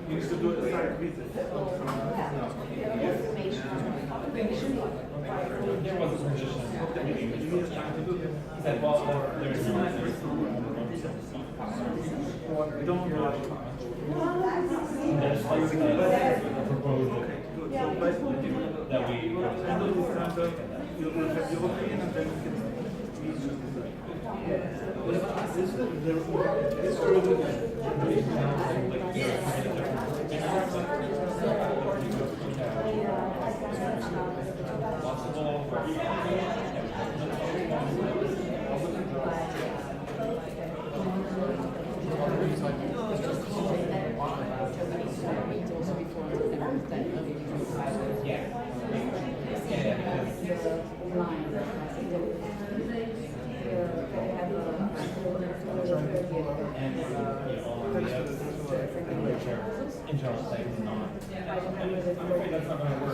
You used to do a site visit. There was a position. He said, well, there's no Don't rush. There's like a proposal that we End of December, you will have your opinion and then you can meet. internal things not. That's not going to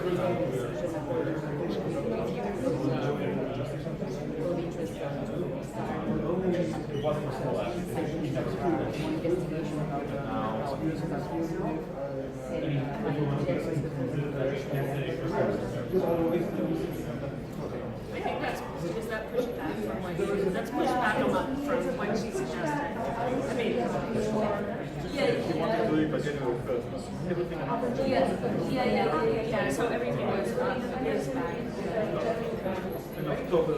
It wasn't still I think that's, is that pushback from when, that's pushback a lot from when she suggested. I mean, yeah, so everything was on the years back. In October.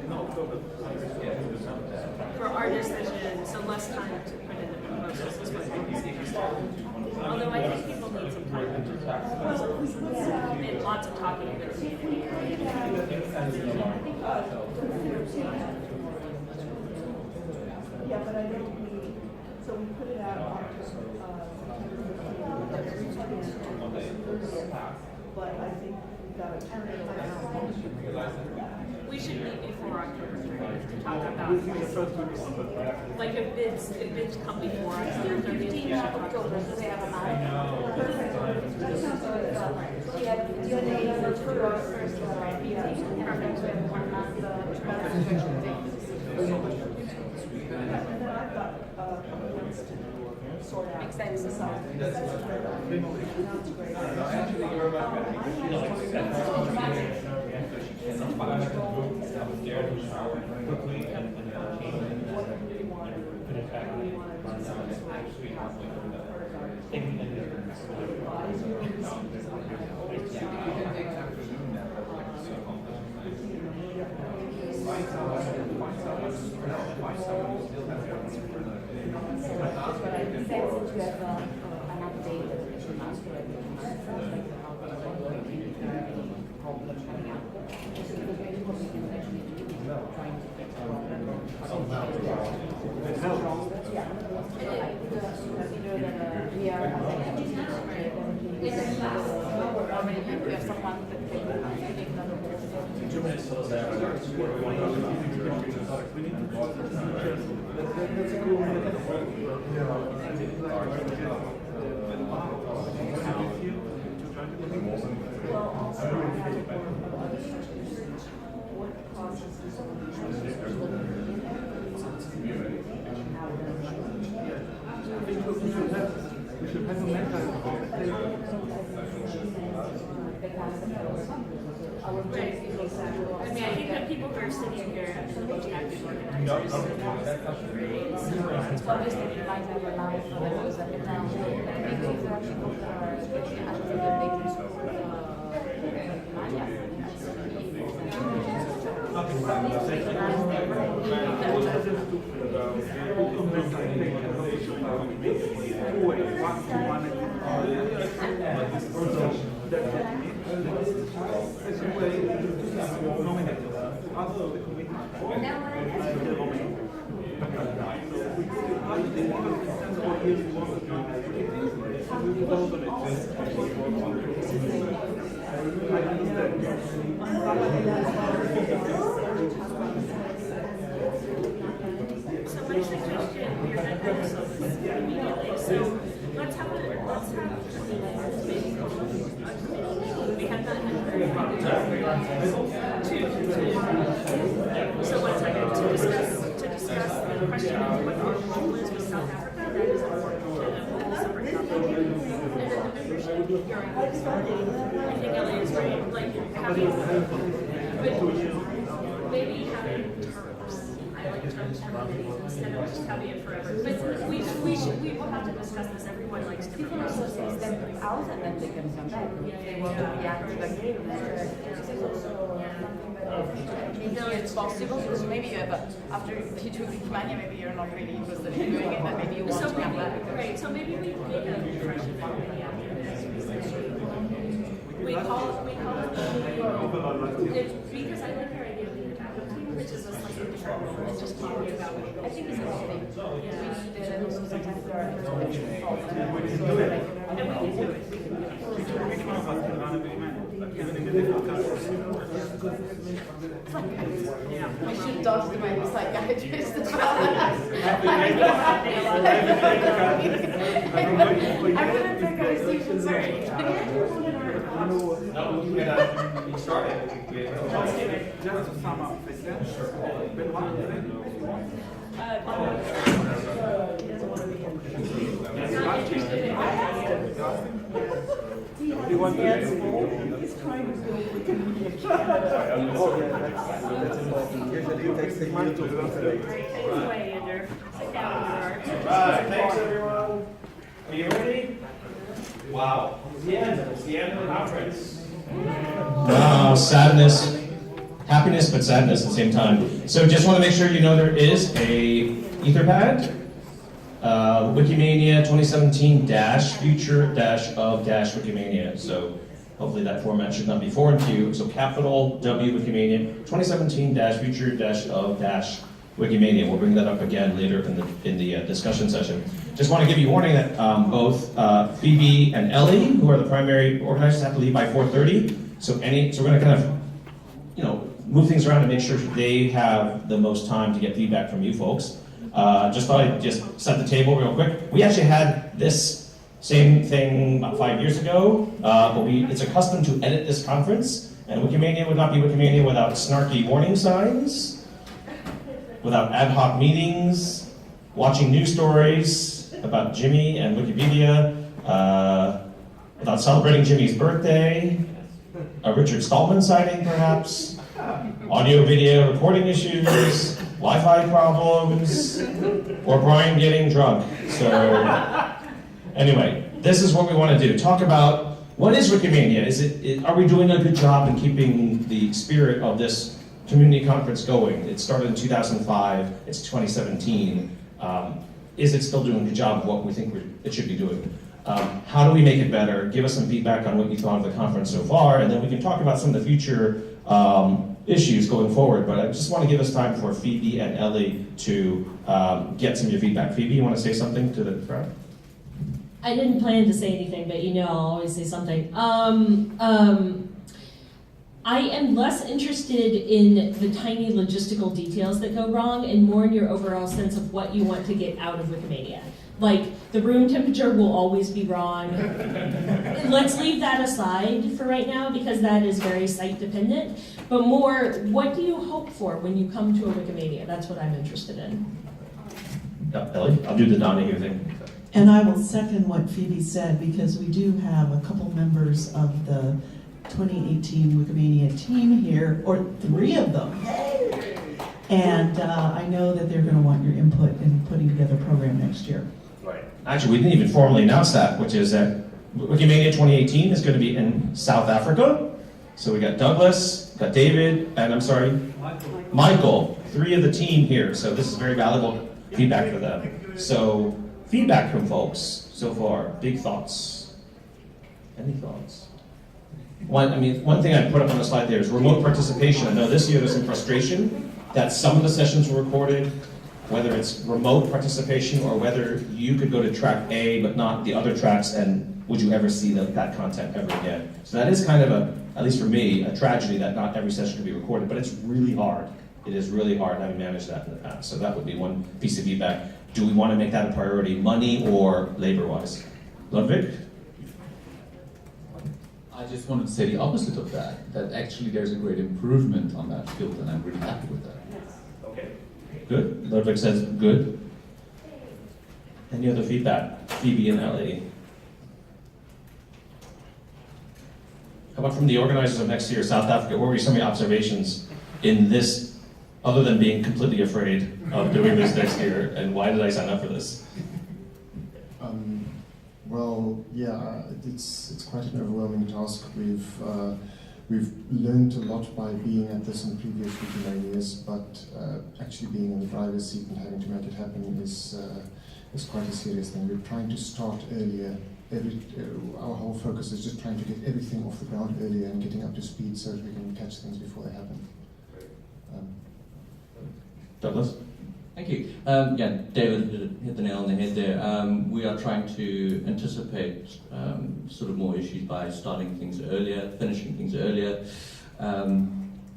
No, October. For our decision, so less time to put in the proposals is what although I think people need some time to talk proposals. And lots of talking in the community. Yeah, but I think so we put it out on, but I think we've got to turn it around. We should meet before October 30th to talk about, like if bids come before October 30th. We should talk about October, so they have a month. Yeah, do you need to put our first meeting? Perfect, we have 1 month. And then I've got a couple months to sort out. Makes sense. That's great. I mean, I think that people who are sitting here and the most active organizers, it's what is the advice I would like for those that are down. So my suggestion, we're going to also this immediately. So let's have maybe we have not had very long so one second to discuss the question of what our role is with South Africa. That is important and a separate topic. And then the membership, you're right. I think Ellie is right. Like having, but maybe having terms. I like terms instead of just having it forever. But we will have to discuss this. Everyone likes different processes. Them out and then they can come back. They want to react again. Maybe it's possible because maybe after you do Wikimania, maybe you're not really interested in doing it, but maybe you want to come back. Right, so maybe we make a fresh we call it because I like our idea of the adaptive team, which is a slightly different role than just talking about it. I think it's a thing. Yeah. We need it, and also sometimes there are faults. And we can do it. Which one of us can run a Wikimania? Even in the different countries. We should talk to my psychiatrist as well. I wouldn't take a decision, sorry. No, we can start it. Just to sum up, Ben, one thing, if you want. Not interested in You want to He's trying to build Wikimedia. Usually it takes 6 months to translate. Take it away, Andrew. Sit down, Alright, thanks everyone. Are you ready? Wow. It's the end. It's the end of the conference. Wow, sadness. Happiness, but sadness at the same time. So just want to make sure you know there is a Etherpad, Wikimania 2017-future-of-Wikimania. So hopefully that format should not be foreign to you. So capital W Wikimania 2017-future-of-Wikimania. We'll bring that up again later in the discussion session. Just want to give you warning that both Phoebe and Ellie, who are the primary organizers, have to leave by 4:30. So we're going to kind of, move things around and make sure they have the most time to get feedback from you folks. Just thought I'd just set the table real quick. We actually had this same thing about 5 years ago, but it's a custom to edit this conference, and Wikimania would not be Wikimania without snarky warning signs, without ad hoc meetings, watching news stories about Jimmy and Wikipedia, without celebrating Jimmy's birthday, a Richard Stallman sighting perhaps, audio video recording issues, Wi-Fi problems, or Brian getting drunk. So anyway, this is what we want to do. Talk about what is Wikimania? Are we doing a good job in keeping the spirit of this community conference going? It started in 2005, it's 2017. Is it still doing a good job of what we think it should be doing? How do we make it better? Give us some feedback on what you thought of the conference so far, and then we can talk about some of the future issues going forward. But I just want to give us time for Phoebe and Ellie to get some of your feedback. Phoebe, you want to say something to the crowd? I didn't plan to say anything, but I'll always say something. I am less interested in the tiny logistical details that go wrong and more in your overall sense of what you want to get out of Wikimania. Like, the room temperature will always be wrong. Let's leave that aside for right now because that is very site dependent. But more, what do you hope for when you come to a Wikimania? That's what I'm interested in. Yeah, Ellie, I'll do the Donahue thing. And I will second what Phoebe said because we do have a couple members of the 2018 Wikimania team here, or 3 of them. And I know that they're going to want your input in putting together a program next year. Right. Actually, we didn't even formally announce that, which is that Wikimania 2018 is going to be in South Africa. So we got Douglas, got David, and Michael, 3 of the team here. So this is very valuable feedback for them. So feedback from folks so far. Big thoughts. Any thoughts? One thing I put up on the slide there is remote participation. I know this year there's some frustration that some of the sessions were recorded, whether it's remote participation or whether you could go to track A but not the other tracks, and would you ever see that content ever again? So that is kind of at least for me, a tragedy that not every session can be recorded, but it's really hard. It is really hard having managed that in the past. So that would be one piece of feedback. Do we want to make that a priority, money or labor-wise? Ludwig? I just wanted to say the opposite of that actually there's a great improvement on that field, and I'm really happy with that. Okay. Good. Ludwig says good. Any other feedback? Phoebe and Ellie? How about from the organizers of next year, South Africa? What were some of your observations in this, other than being completely afraid of doing this next year, and why did I sign up for this? Well, yeah, it's quite an overwhelming task. We've learned a lot by being at this in previous Wikimanias, but actually being in the driver's seat and having to make it happen is quite a serious thing. We're trying to start earlier. Our whole focus is just trying to get everything off the ground earlier and getting up to speed so that we can catch things before they happen. Douglas? Thank you. Yeah, David hit the nail on the head there. We are trying to anticipate sort of more issues by starting things earlier, finishing things earlier.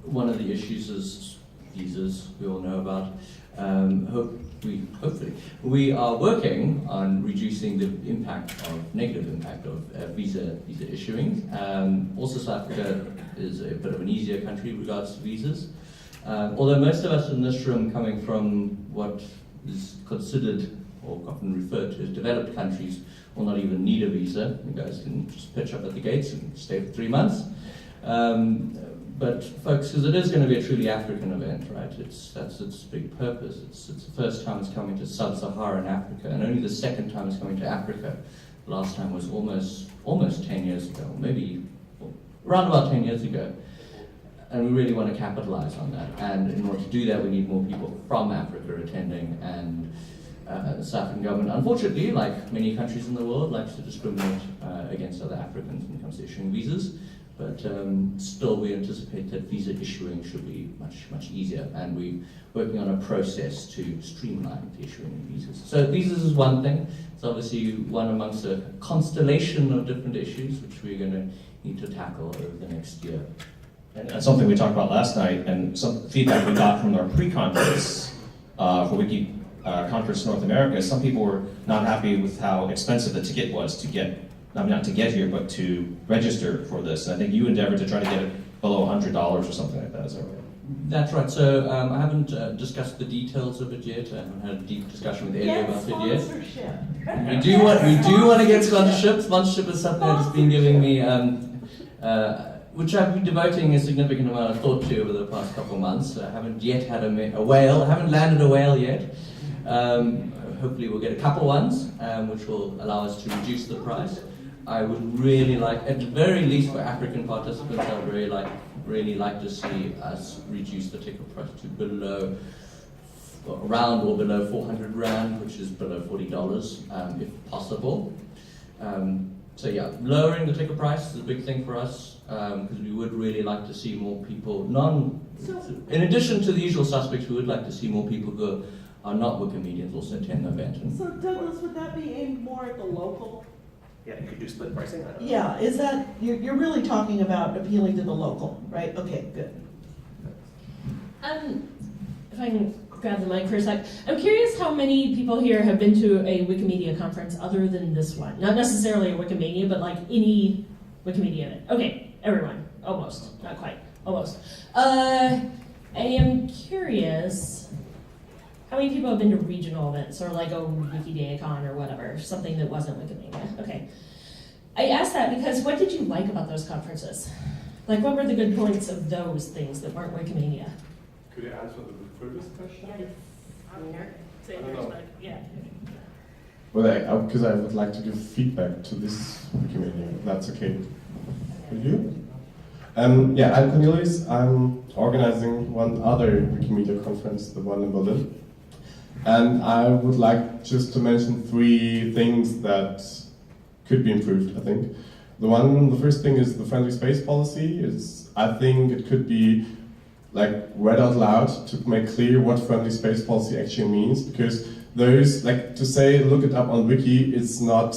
One of the issues is visas, we all know about. Hopefully, we are working on reducing the negative impact of visa issuing. Also, South Africa is a bit of an easier country with regards to visas. Although most of us in this room coming from what is considered or often referred to as developed countries will not even need a visa. You guys can just pitch up at the gates and stay for 3 months. But folks, because it is going to be a truly African event, right? That's its big purpose. It's the first time it's coming to sub-Saharan Africa, and only the second time it's coming to Africa. The last time was almost 10 years ago, maybe around about 10 years ago. And we really want to capitalize on that. And in order to do that, we need more people from Africa attending. And the South African government, unfortunately, like many countries in the world, likes to discriminate against other Africans when it comes to issuing visas. But still, we anticipate that visa issuing should be much easier. And we're working on a process to streamline the issuing of visas. So visas is one thing. It's obviously one amongst a constellation of different issues, which we're going to need to tackle over the next year. And that's something we talked about last night, and some feedback we got from our pre-conference for Wiki Conference North America. Some people were not happy with how expensive the ticket was to get, not to get here, but to register for this. And I think you endeavored to try to get it below $100 or something like that, is that right? That's right. So I haven't discussed the details of it yet. I haven't had a deep discussion with Ellie about it yet. We do want to get sponsorship. Sponsorship is something that's been giving me, which I've been devoting a significant amount of thought to over the past couple of months. I haven't yet had a whale. I haven't landed a whale yet. Hopefully we'll get a couple ones, which will allow us to reduce the price. I would really like, at the very least for African participants, I would really like to see us reduce the ticket price to around or below 400 Rand, which is below $40, if possible. So yeah, lowering the ticket price is a big thing for us, because we would really like to see more people, in addition to the usual suspects, we would like to see more people who are not Wikimedians also attend the event. So Douglas, would that be aimed more at the local? Yeah, you could do split pricing. I don't know. Yeah, is that, you're really talking about appealing to the local, right? Okay, good. If I can grab the mic for a sec. I'm curious how many people here have been to a Wikimedia conference other than this one. Not necessarily a Wikimania, but like any Wikimedia event. Okay, everyone. Almost. Not quite. Almost. I am curious how many people have been to regional events or like a WikiDayCon or whatever, something that wasn't Wikimania. Okay. I asked that because what did you like about those conferences? Like what were the good points of those things that weren't Wikimania? Could you answer the previous question? Yeah. Well, because I would like to give feedback to this Wikimania, if that's okay with you. Yeah, I'm Cornelius. I'm organizing one other Wikimedia conference, the one in Berlin. And I would like just to mention 3 things that could be improved, I think. The first thing is the friendly space policy. I think it could be like read out loud to make clear what friendly space policy actually means, because those, like to say look it up on Wiki, it's not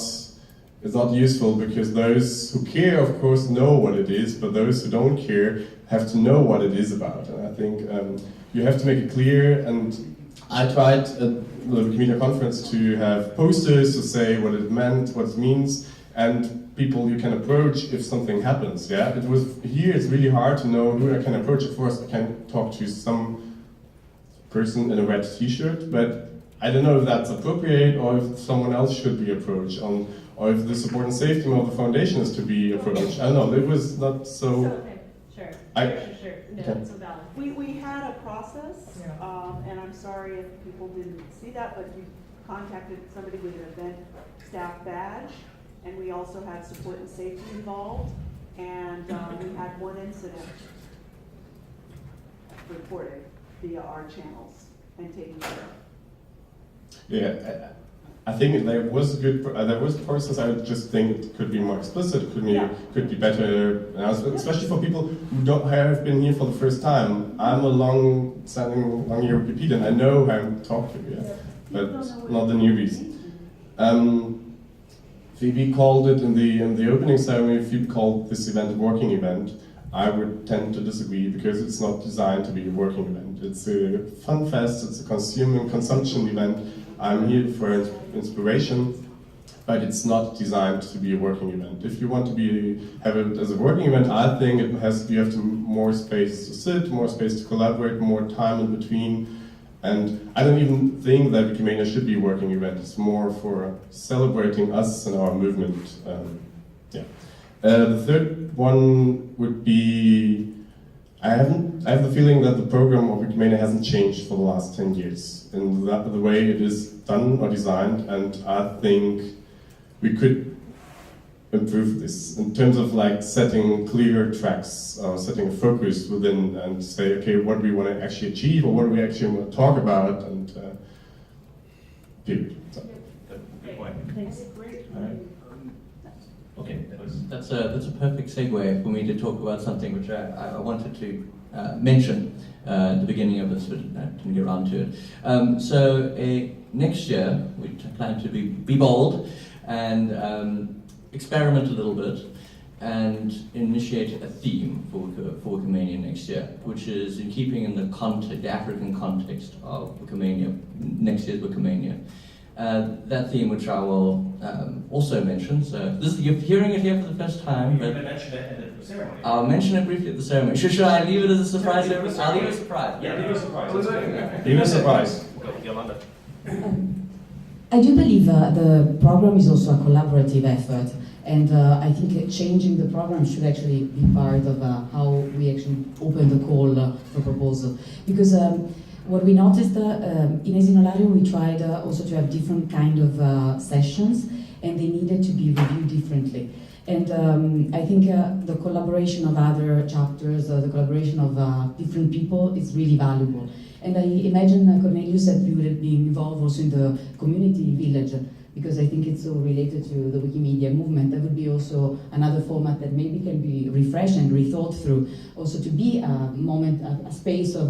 useful, because those who care of course know what it is, but those who don't care have to know what it is about. And I think you have to make it clear, and I tried at the Wikimedia conference to have posters to say what it meant, what it means, and people you can approach if something happens. Yeah, it was here. It's really hard to know who I can approach. Of course, I can talk to some person in a red T-shirt, but I don't know if that's appropriate or if someone else should be approached on, or if the support and safety of the foundation is to be approached. I don't know. It was not so. Okay, sure. Sure. No, Okay. it's so valid. We had a process, and I'm sorry if people didn't see that, but you contacted somebody with an event staff badge, and we also had support and safety involved, and we had one incident reported via our channels and taken care of. Yeah, I think there was good. There was process. I just think it could be more explicit. Could be better, especially for people who don't have been here for the first time. I'm a long-standing year Wikipedia. I know how to talk to you, but not the newbies. Phoebe called it in the opening ceremony. Phoebe called this event a working event. I would tend to disagree, because it's not designed to be a working event. It's a fun fest. It's a consumption event. I'm here for inspiration, but it's not designed to be a working event. If you want to have it as a working event, I think you have to more space to sit, more space to collaborate, more time in between. And I don't even think that Wikimania should be a working event. It's more for celebrating us and our movement. The third one would be, I have the feeling that the program of Wikimania hasn't changed for the last 10 years in the way it is done or designed, and I think we could improve this in terms of like setting clear tracks, setting a focus within, and say, okay, what do we want to actually achieve, or what do we actually want to talk about, and period. So. Good point. Thanks. All right. Okay, that's a perfect segue for me to talk about something which I wanted to mention at the beginning of this, but I didn't get around to it. Next year, we plan to be bold and experiment a little bit and initiate a theme for Wikimania next year, which is in keeping in the African context of Wikimania, next year's Wikimania. That theme, which I will also mention. So you're hearing it here for the first time. You're going to mention it at the ceremony. I'll mention it briefly at the ceremony. Should I leave it as a surprise? I'll leave it a surprise. Yeah, leave it a surprise. Leave it a surprise. Yolanda. I do believe the program is also a collaborative effort, and I think changing the program should actually be part of how we actually open the call for proposal. Because what we noticed in Esinolario, we tried also to have different kind of sessions, and they needed to be reviewed differently. And I think the collaboration of other chapters, the collaboration of different people is really valuable. And I imagine, Cornelius, that you would be involved also in the community village, because I think it's so related to the Wikimedia movement. That would be also another format that maybe can be refreshed and rethought through, also to be a moment, a space of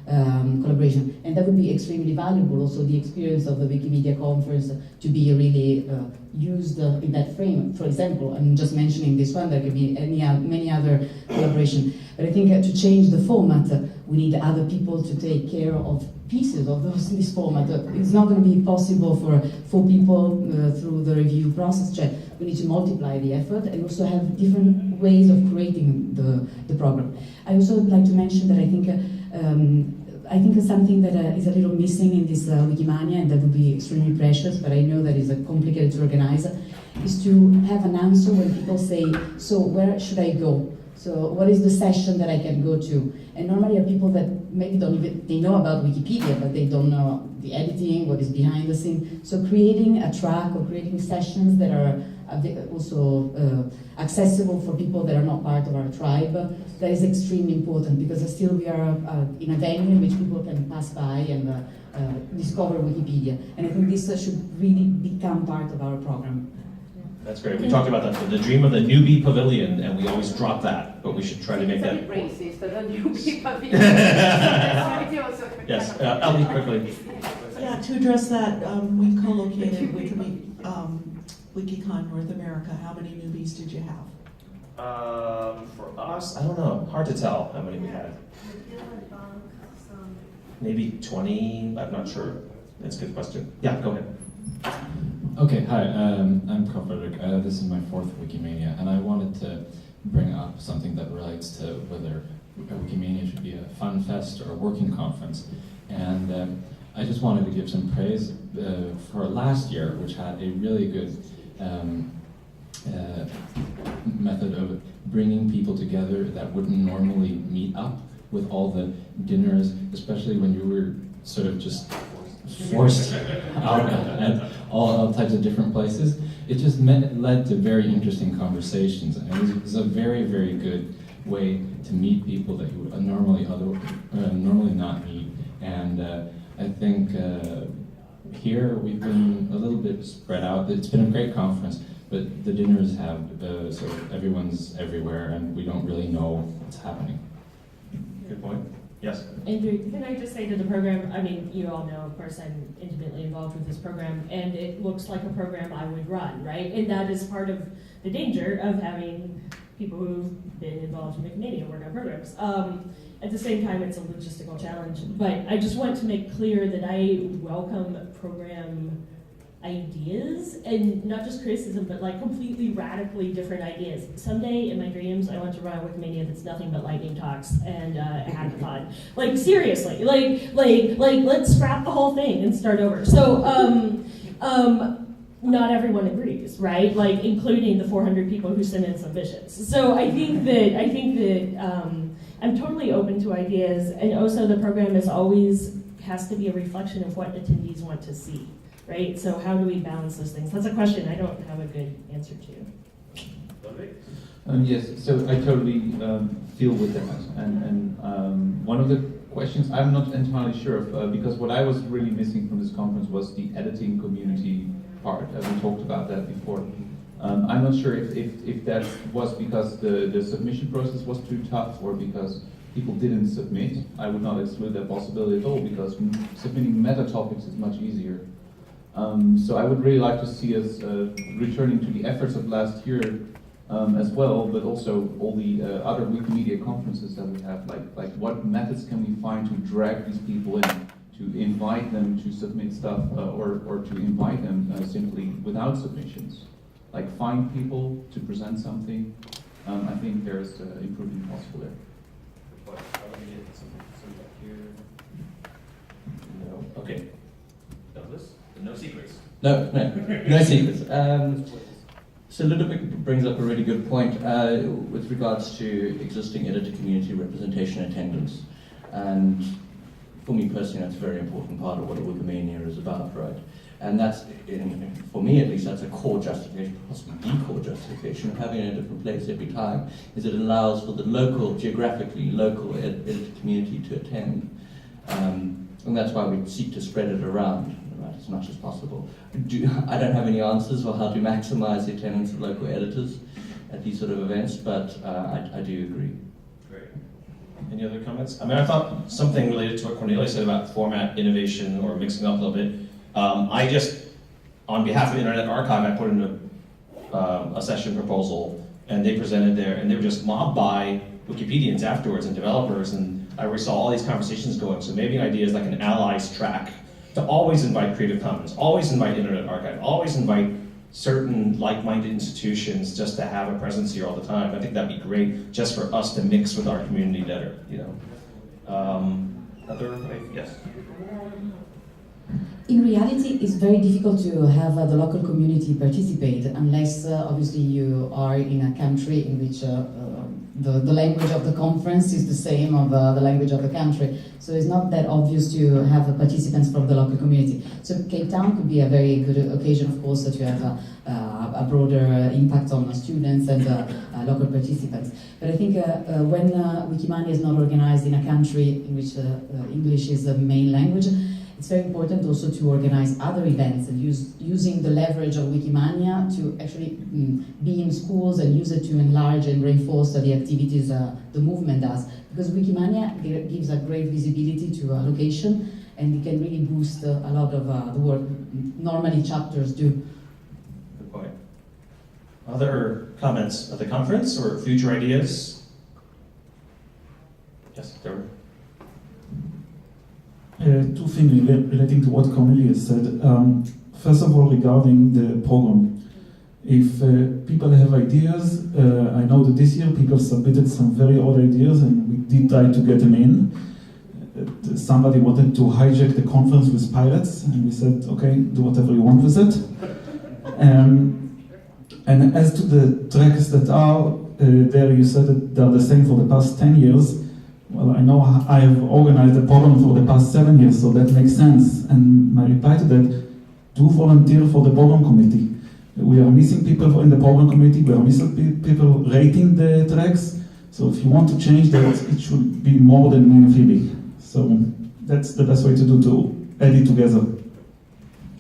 collaboration. And that would be extremely valuable, also the experience of the Wikimedia conference to be really used in that frame. For example, I'm just mentioning this one, there could be many other collaboration. But I think to change the format, we need other people to take care of pieces of this format. It's not going to be possible for 4 people through the review process. We need to multiply the effort and also have different ways of creating the program. I also would like to mention that I think something that is a little missing in this Wikimania, and that would be extremely precious, but I know that is complicated to organize, is to have an answer when people say, so where should I go? So what is the session that I can go to? And normally are people that maybe they know about Wikipedia, but they don't know the editing, what is behind the scene. So creating a track or creating sessions that are also accessible for people that are not part of our tribe, that is extremely important, because still we are in a venue in which people can pass by and discover Wikipedia. And I think this should really become part of our program. That's great. We talked about the dream of the newbie pavilion, and we always drop that, but we should try to make that. It's a bit racist, the newbie pavilion. Yes, Ellie, quickly. Yeah, to address that, we've co-located Wikicon North America. How many newbies did you have? For us, I don't know. Hard to tell how many we had. Maybe 20. I'm not sure. That's a good question. Yeah, go ahead. Okay, hi. I'm Carl Frederick. This is my 4th Wikimania, and I wanted to bring up something that relates to whether Wikimania should be a fun fest or a working conference. And I just wanted to give some praise for last year, which had a really good method of bringing people together that wouldn't normally meet up, with all the dinners, especially when you were sort of just forced out at all types of different places. It just led to very interesting conversations, and it was a very, very good way to meet people that you would normally not meet. And I think here we've been a little bit spread out. It's been a great conference, but the dinners have sort of everyone's everywhere, and we don't really know what's happening. Good point. Yes. Andrew, can I just say to the program, I mean, you all know, of course, I'm intimately involved with this program, and it looks like a program I would run, right? And that is part of the danger of having people who've been involved in Wikimania work on programs. At the same time, it's a logistical challenge, but I just want to make clear that I welcome program ideas, and not just criticism, but like completely radically different ideas. Someday in my dreams, I want to run a Wikimania that's nothing but lightning talks and a hackathon. Like seriously, like let's scrap the whole thing and start over. So not everyone agrees, right? Like including the 400 people who sent in submissions. So I think that I'm totally open to ideas, and also the program has to be a reflection of what attendees want to see. Right? So how do we balance those things? That's a question I don't have a good answer to. Yes, so I totally feel with that. And one of the questions I'm not entirely sure of, because what I was really missing from this conference was the editing community part. We talked about that before. I'm not sure if that was because the submission process was too tough or because people didn't submit. I would not exclude that possibility at all, because submitting meta topics is much easier. So I would really like to see us returning to the efforts of last year as well, but also all the other Wikimedia conferences that we have. Like what methods can we find to drag these people in, to invite them to submit stuff, or to invite them simply without submissions. Like find people to present something. I think there's improvement possible there. No. Okay. Douglas? No secrets. No secrets. So Ludovic brings up a really good point with regards to existing editor community representation attendance. And for me personally, that's a very important part of what a Wikimania is about, right? And that's, for me at least, that's a core justification, possibly the core justification of having it in a different place every time, is it allows for the geographically local editor community to attend. And that's why we seek to spread it around as much as possible. I don't have any answers for how to maximize the attendance of local editors at these sort of events, but I do agree. Great. Any other comments? I mean, I thought something related to what Cornelia said about format innovation or mixing up a little bit. I just, on behalf of Internet Archive, I put in a session proposal, and they presented there, and they were just mobbed by Wikipedians afterwards and developers, and I already saw all these conversations going. So maybe an idea is like an allies track to always invite Creative Commons, always invite Internet Archive, always invite certain like-minded institutions just to have a presence here all the time. I think that'd be great just for us to mix with our community better, you know. Yes? In reality, it's very difficult to have the local community participate unless, obviously, you are in a country in which the language of the conference is the same of the language of the country. So it's not that obvious to have participants from the local community. So Cape Town could be a very good occasion, of course, to have a broader impact on students and local participants. But I think when Wikimania is not organized in a country in which English is the main language, it's very important also to organize other events and using the leverage of Wikimania to actually be in schools and use it to enlarge and reinforce the activities the movement does. Because Wikimania gives a great visibility to a location, and it can really boost a lot of the work normally chapters do. Good point. Other comments at the conference or future ideas? Yes, there were. Two things relating to what Cornelius said. First of all, regarding the program. If people have ideas, I know that this year people submitted some very odd ideas and we did try to get them in. Somebody wanted to hijack the conference with pirates and we said, okay, do whatever you want with it. And as to the tracks that are there, you said that they're the same for the past 10 years. Well, I know I have organized the program for the past 7 years, so that makes sense. And my reply to that, do volunteer for the program committee. We are missing people in the program committee, we are missing people rating the tracks. So if you want to change that, it should be more than me and Phoebe. So that's the best way to do, to add it together.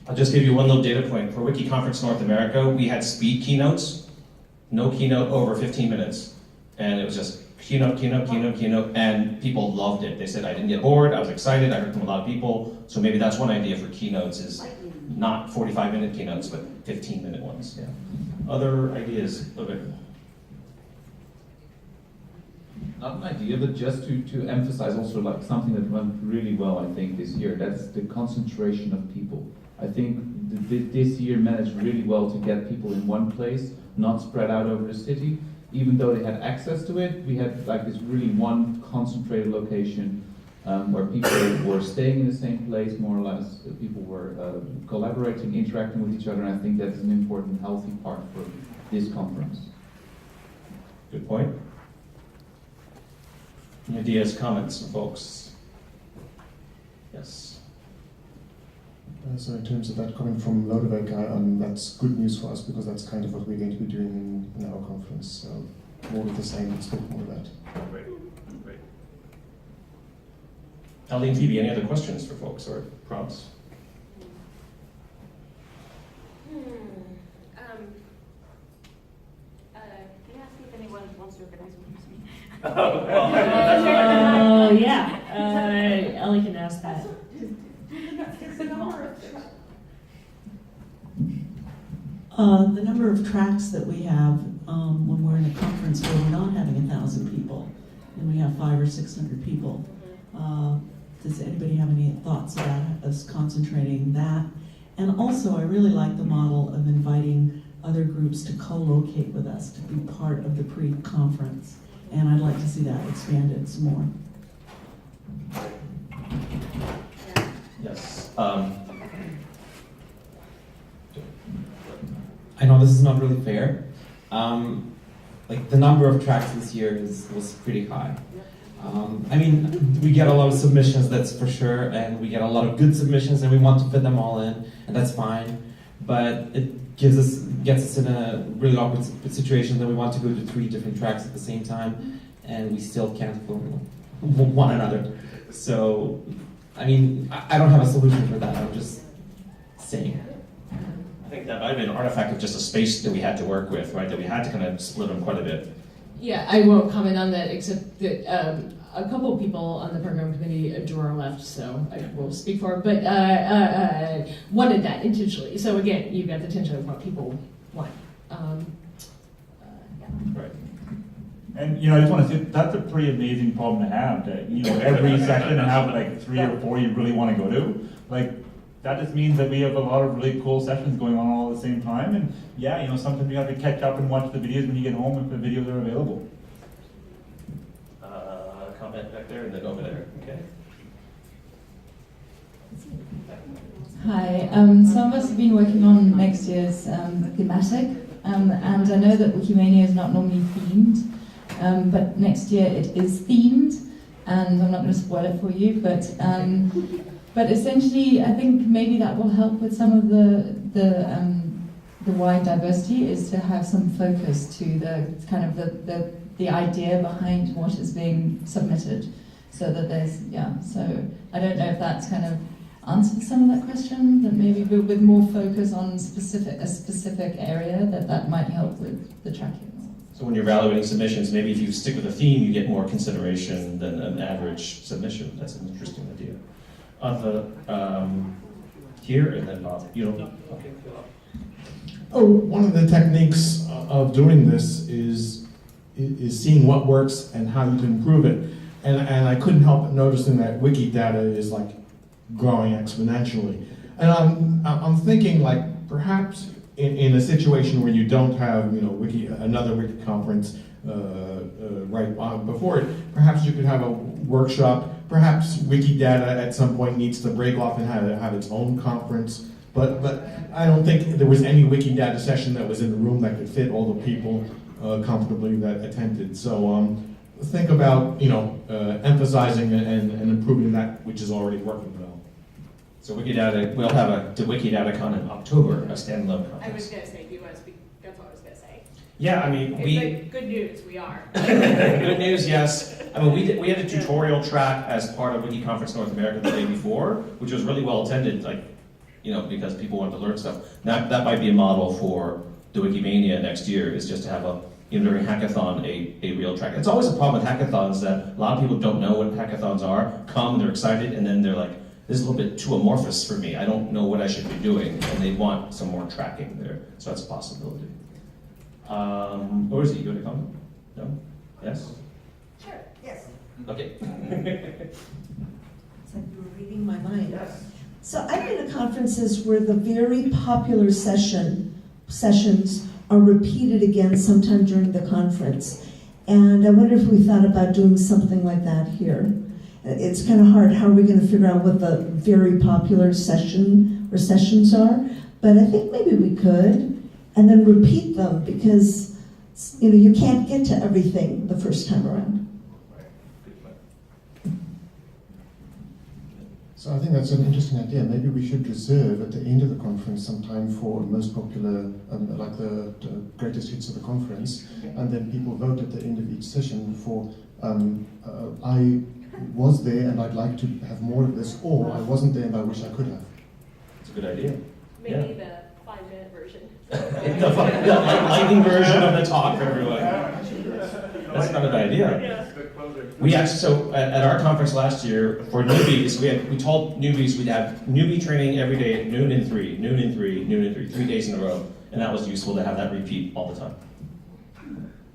I'll just give you one little data point. For Wiki Conference North America, we had speed keynotes, no keynote over 15 minutes. And it was just keynote, and people loved it. They said, I didn't get bored, I was excited, I heard from a lot of people. So maybe that's one idea for keynotes is not 45-minute keynotes, but 15-minute ones. Yeah. Other ideas, a little bit. Not an idea, but just to emphasize also like something that went really well, I think, this year. That's the concentration of people. I think this year managed really well to get people in one place, not spread out over the city. Even though they had access to it, we had like this really one concentrated location where people were staying in the same place, more or less. People were collaborating, interacting with each other, and I think that's an important, healthy part for this conference. Good point. Any ideas, comments from folks? Yes. So in terms of that coming from Lodewijk, that's good news for us because that's kind of what we're going to be doing in our conference. So more of the same, expect more of that. Great, great. Ellie and Phoebe, any other questions for folks or prompts? Can you ask me if anyone wants to organize one with me? Yeah. Ellie can ask that. The number of tracks that we have when we're in a conference where we're not having 1,000 people and we have 500 or 600 people. Does anybody have any thoughts about us concentrating that? And also, I really like the model of inviting other groups to co-locate with us, to be part of the pre-conference. And I'd like to see that expanded some more. Yes. I know this is not really fair. Like the number of tracks this year was pretty high. I mean, we get a lot of submissions, that's for sure, and we get a lot of good submissions, and we want to fit them all in, and that's fine. But it gets us in a really awkward situation that we want to go to 3 different tracks at the same time, and we still can't film one another. So, I mean, I don't have a solution for that. I'm just saying. I think that might have been an artifact of just a space that we had to work with, right? That we had to kind of split them quite a bit. Yeah, I won't comment on that, except that a couple of people on the program committee, a drawer left, so I will speak for it, but wanted that intentionally. So again, you've got the tension of what people want. Right. And I just want to say that's a pretty amazing problem to have. That every session and have like 3 or 4 you really want to go to. Like that just means that we have a lot of really cool sessions going on all at the same time. And yeah, sometimes you have to catch up and watch the videos when you get home if the videos are available. Comment back there and then over there. Okay. Hi. Some of us have been working on next year's thematic, and I know that Wikimania is not normally themed, but next year it is themed, and I'm not going to spoil it for you, but essentially I think maybe that will help with some of the wide diversity, is to have some focus to the kind of the idea behind what is being submitted, so that there's so I don't know if that's kind of answer some of that question, that maybe with more focus on a specific area, that might help with the tracking. So when you're evaluating submissions, maybe if you stick with a theme, you get more consideration than an average submission. That's an interesting idea. On the, here, and then Bob, you don't. Okay. Oh, one of the techniques of doing this is seeing what works and how you can improve it. And I couldn't help but noticing that Wikidata is like growing exponentially. And I'm thinking like perhaps in a situation where you don't have another Wiki conference right before it, perhaps you could have a workshop. Perhaps Wikidata at some point needs to break off and have its own conference. But I don't think there was any Wikidata session that was in the room that could fit all the people comfortably that attended. So think about emphasizing and improving that which is already working well. So Wikidata, we'll have the WikiDataCon in October, a standalone conference. I was going to say, that's what I was going to say. Yeah, I mean, Good news, we are. Good news, yes. I mean, we had a tutorial track as part of WikiConference North America the day before, which was really well attended, because people wanted to learn stuff. That might be a model for the Wikimania next year, is just to have during hackathon, a real track. It's always a problem with hackathons that a lot of people don't know what hackathons are, come, they're excited, and then they're like, this is a little bit too amorphous for me. I don't know what I should be doing, and they want some more tracking there. So that's a possibility. Or is it you going to comment? No? Yes? Sure, yes. Okay. It's like you were reading my mind. Yes. So I've been to conferences where the very popular sessions are repeated again sometime during the conference. And I wonder if we thought about doing something like that here. It's kind of hard. How are we going to figure out what the very popular session or sessions are? But I think maybe we could, and then repeat them, because you can't get to everything the first time around. So I think that's an interesting idea. Maybe we should reserve at the end of the conference some time for most popular, like the greatest hits of the conference, and then people vote at the end of each session for, I was there and I'd like to have more of this, or I wasn't there and I wish I could have. It's a good idea. Maybe the 5-minute version. The lightning version of the talk for everyone. That's not an idea. We actually, so at our conference last year, for newbies, we told newbies we'd have newbie training every day at noon and 3, noon and 3, noon and 3, 3 days in a row. And that was useful to have that repeat all the time.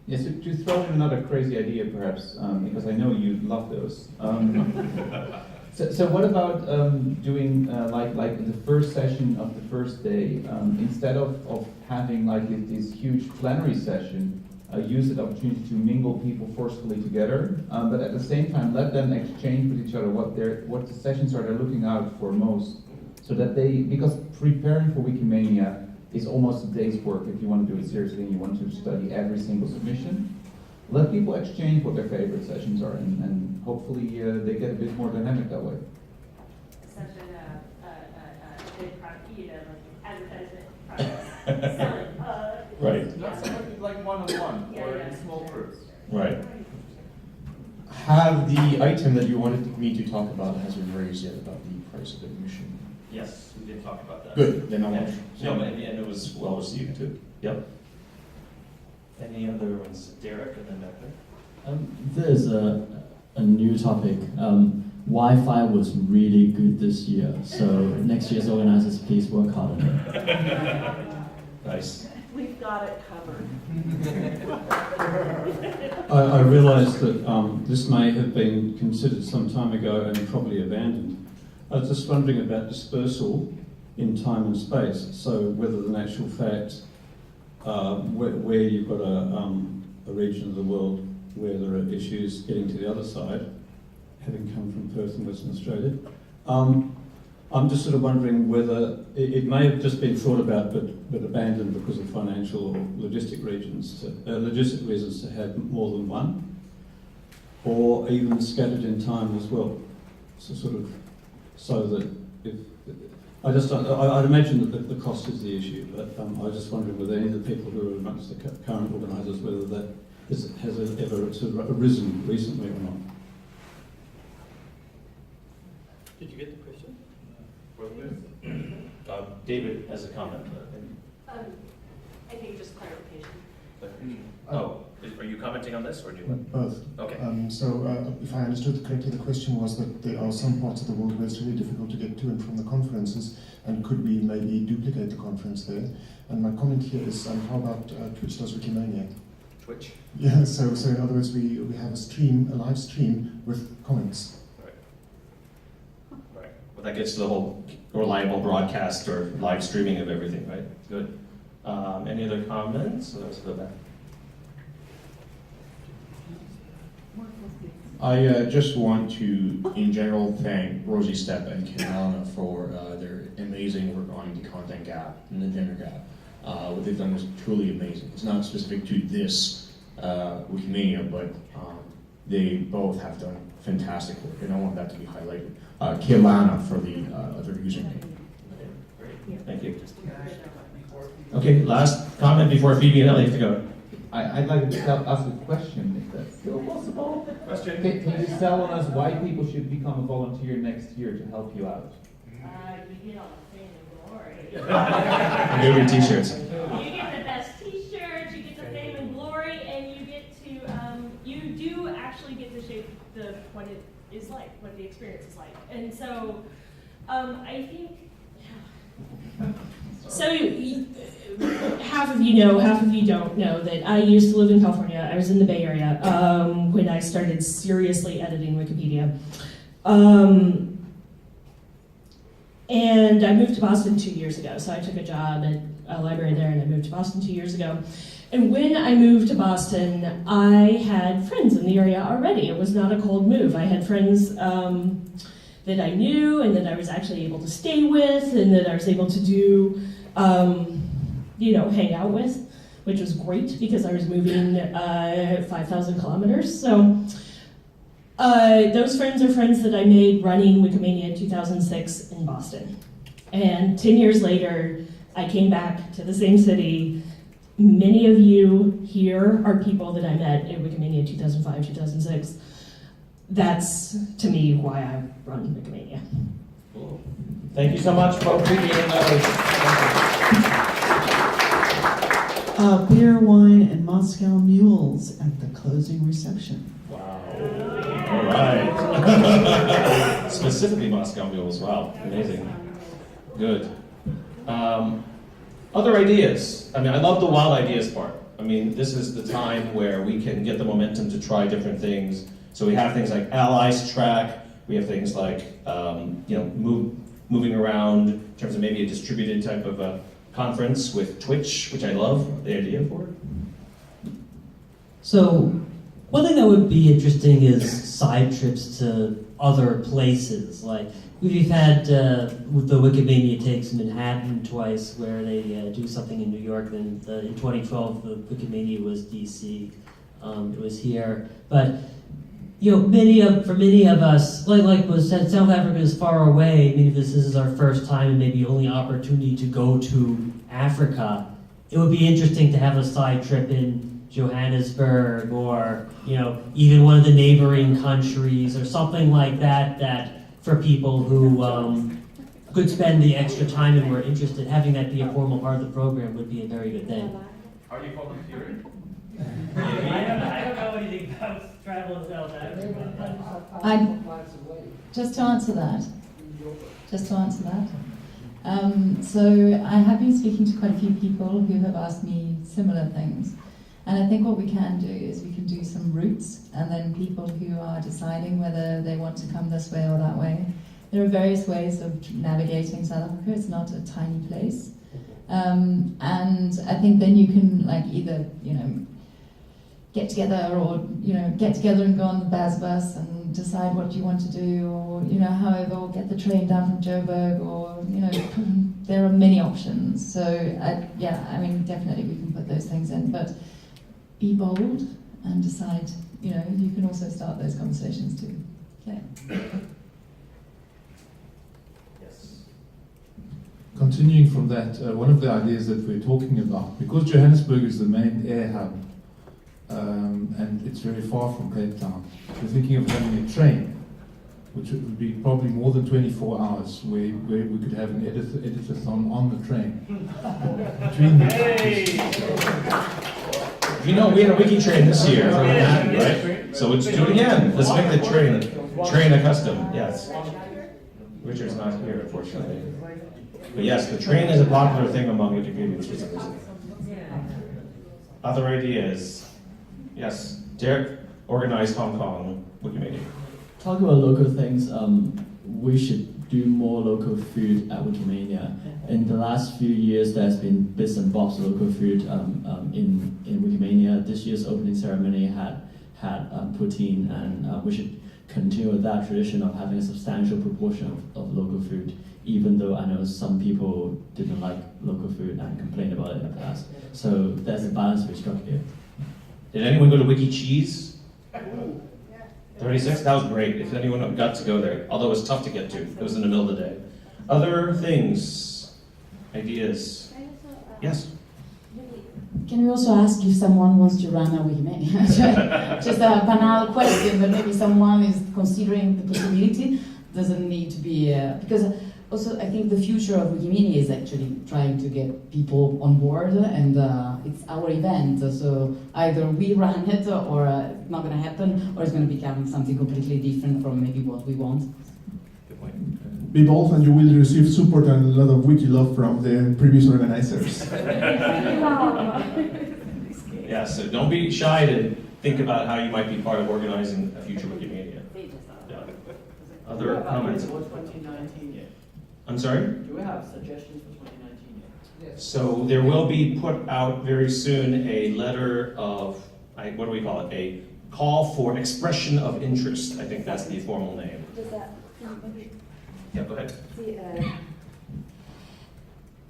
Yes, to throw in another crazy idea perhaps, because I know you love those. So what about doing like the first session of the first day, instead of having like this huge plenary session, use the opportunity to mingle people forcefully together, but at the same time let them exchange with each other what the sessions are they're looking out for most, so that because preparing for Wikimania is almost a day's work if you want to do it seriously and you want to study every single submission. Let people exchange what their favorite sessions are, and hopefully they get a bit more dynamic that way. Such a good product, advertisement product, selling. Right. Not so much like one-on-one or in small groups. Right. Have the item that you wanted me to talk about has been raised yet about the price of admission? Yes, we did talk about that. Good, then I won't. No, but and it was well received too. Yep. Any other ones? Derek and then back there. There's a new topic. Wi-Fi was really good this year, so next year's organizers, please work hard on it. Nice. We've got it covered. I realise that this may have been considered some time ago and probably abandoned. I was just wondering about dispersal in time and space. So whether in actual fact, where you've got a region of the world where there are issues getting to the other side, having come from Perth in Western Australia, I'm just sort of wondering whether it may have just been thought about but abandoned because of financial or logistic reasons to have more than one, or even scattered in time as well. So that if I'd imagine that the cost is the issue, but I was just wondering whether any of the people who are amongst the current organisers, whether that has ever sort of arisen recently or not. Did you get the question? David has a comment. I think just clarification. Oh, are you commenting on this or do you want? Both. Okay. If I understood correctly, the question was that there are some parts of the world where it's really difficult to get to and from the conferences, and could we maybe duplicate the conference there? And my comment here is, how about Twitch does Wikimania? Twitch? Yeah, so in other words, we have a live stream with comments. Right. Well, that gets to the whole reliable broadcast or live streaming of everything, right? Good. Any other comments? Let's go back. I just want to, in general, thank Rosie Stepp and Ken Alana for their amazing work on the content gap and the gender gap. What they've done is truly amazing. It's not specific to this Wikimania, but they both have done fantastic work, and I want that to be highlighted. Kelana for the other username. Thank you. Okay, last comment before Phoebe and Ellie have to go. I'd like to ask a question, if that's still possible. Question. Can you tell us why people should become a volunteer next year to help you out? You get all the fame and glory. Give your t-shirts. You get the best t-shirts, you get the fame and glory, and you get to, you do actually get to shape what it is like, what the experience is like. And so, I think, so half of you know, half of you don't know that I used to live in California. I was in the Bay Area when I started seriously editing Wikipedia. And I moved to Boston 2 years ago. So I took a job at a library there and I moved to Boston 2 years ago. And when I moved to Boston, I had friends in the area already. It was not a cold move. I had friends that I knew and that I was actually able to stay with and that I was able to do, hang out with, which was great because I was moving 5,000 kilometers. So those friends are friends that I made running Wikimania in 2006 in Boston. And 10 years later, I came back to the same city. Many of you here are people that I met at Wikimania 2005, 2006. That's, to me, why I run Wikimania. Cool. Thank you so much, both Phoebe and Ellie. Beer, wine, and Moscow mules at the closing reception. Wow. All right. Specifically Moscow mules. Wow. Amazing. Good. Other ideas. I mean, I love the wild ideas part. I mean, this is the time where we can get the momentum to try different things. So we have things like Allies Track. We have things like, moving around in terms of maybe a distributed type of a conference with Twitch, which I love the idea for. So one thing that would be interesting is side trips to other places. Like we've had with the Wikimania takes Manhattan twice, where they do something in New York. Then in 2012, the Wikimania was DC. It was here, but for many of us, like was said, South Africa is far away. Maybe this is our first time and maybe only opportunity to go to Africa. It would be interesting to have a side trip in Johannesburg or, even one of the neighboring countries or something like that, that for people who could spend the extra time and were interested, having that be a formal part of the program would be a very good thing. Are you volunteering? I don't know anything about travel in South Africa. Just to answer that. So I have been speaking to quite a few people who have asked me similar things. And I think what we can do is we can do some routes, and then people who are deciding whether they want to come this way or that way. There are various ways of navigating South Africa. It's not a tiny place. And I think then you can either, get together and go on the Baz bus and decide what you want to do, or however, or get the train down from Joburg, or there are many options. So definitely we can put those things in, but be bold and decide. You can also start those conversations too. Okay. Yes. Continuing from that, one of the ideas that we're talking about, because Johannesburg is the main air hub, and it's very far from Cape Town, we're thinking of having a train which would be probably more than 24 hours, where we could have an editathon on the train. Between the You know, we had a wiki train this year from Manhattan, right? So let's do it again. Let's make the train a custom. Yes. Richard's not here, unfortunately. But yes, the train is a popular thing among Wikipedians for some reason. Other ideas? Yes, Derek organized Hong Kong Wikimedia. Talking about local things, we should do more local food at Wikimania. In the last few years, there's been bits and bobs of local food in Wikimania. This year's opening ceremony had poutine, and we should continue with that tradition of having a substantial proportion of local food, even though I know some people didn't like local food and complained about it in the past. So there's a balance we struck here. Did anyone go to Wiki Cheese? 36? That was great. If anyone got to go there, although it was tough to get to. It was in the middle of the day. Other things? Ideas? Yes? Can we also ask if someone wants to run a Wikimania? Just a banal question, but maybe someone is considering the possibility. Doesn't need to be, because also I think the future of Wikimania is actually trying to get people on board, and it's our event, so either we run it or it's not going to happen, or it's going to become something completely different from maybe what we want. Good point. Be bold, and you will receive support and a lot of wiki love from the previous organizers. Yeah, so don't be shy to think about how you might be part of organizing a future Wikimedia. Yeah. Other comments? For 2019 yet? I'm sorry? Do we have suggestions for 2019 yet? So there will be put out very soon a letter of, what do we call it? A call for expression of interest. I think that's the formal name. Yeah, go ahead.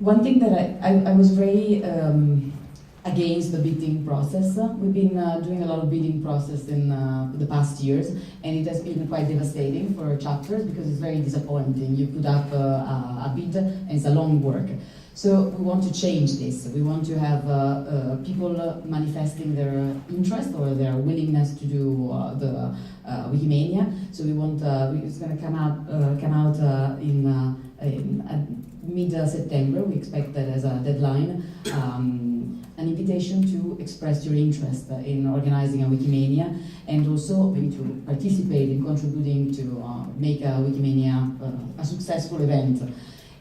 One thing that I was very against the bidding process. We've been doing a lot of bidding process in the past years, and it has been quite devastating for chapters because it's very disappointing. You put up a bid and it's a long work. So we want to change this. We want to have people manifesting their interest or their willingness to do the Wikimania. So we want it's going to come out in mid-September. We expect that as a deadline. An invitation to express your interest in organizing a Wikimania, and also maybe to participate in contributing to make a Wikimania a successful event.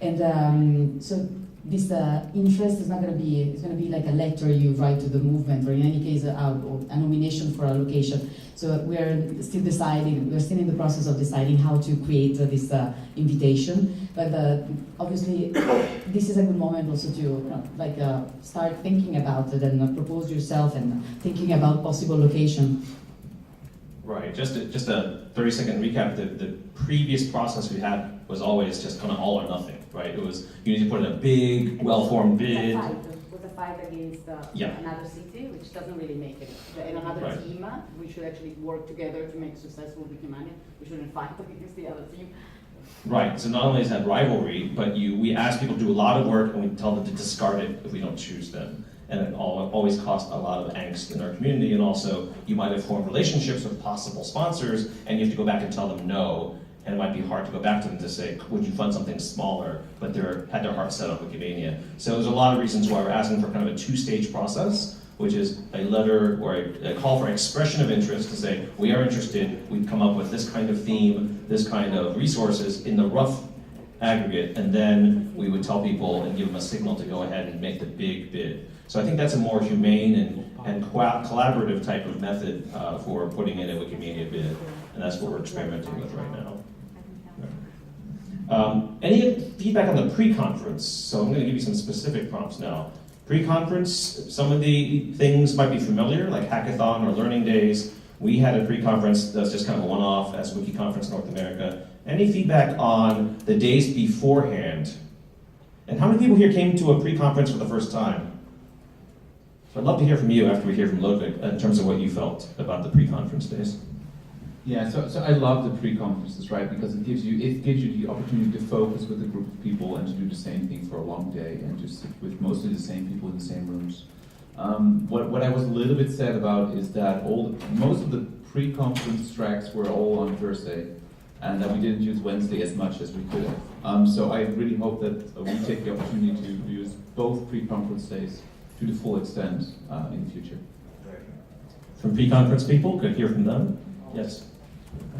And so this interest is not going to be, it's going to be like a letter you write to the movement, or in any case a nomination for a location. So we're still deciding, we're still in the process of deciding how to create this invitation. But obviously this is a good moment also to start thinking about it and propose yourself and thinking about possible location. Right, just a 30-second recap. The previous process we had was always just kind of all or nothing, right? It was, you need to put in a big, well-formed bid. With a fight against another city, which doesn't really make it. In another team, we should actually work together to make successful Wikimania. We shouldn't fight against the other team. Right, so not only is that rivalry, but we ask people to do a lot of work and we tell them to discard it if we don't choose them. And it always costs a lot of angst in our community, and also you might have formed relationships with possible sponsors and you have to go back and tell them no, and it might be hard to go back to them to say, would you fund something smaller, but they had their heart set on Wikimania. So there's a lot of reasons why we're asking for kind of a two-stage process, which is a letter or a call for expression of interest to say, we are interested, we've come up with this kind of theme, this kind of resources in the rough aggregate, and then we would tell people and give them a signal to go ahead and make the big bid. So I think that's a more humane and collaborative type of method for putting in a Wikimania bid, and that's what we're experimenting with right now. Any feedback on the pre-conference? So I'm going to give you some specific prompts now. Pre-conference, some of the things might be familiar, like hackathon or learning days. We had a pre-conference that's just kind of a one-off as WikiConference North America. Any feedback on the days beforehand? And how many people here came to a pre-conference for the first time? So I'd love to hear from you after we hear from Ludwig in terms of what you felt about the pre-conference days. Yeah, so I love the pre-conferences, right? Because it gives you the opportunity to focus with a group of people and to do the same thing for a long day and to sit with mostly the same people in the same rooms. What I was a little bit sad about is that most of the pre-conference tracks were all on Thursday. and that we didn't use Wednesday as much as we could have. So I really hope that we take the opportunity to use both pre-conference days to the full extent in the future. From pre-conference people, could hear from them? Yes.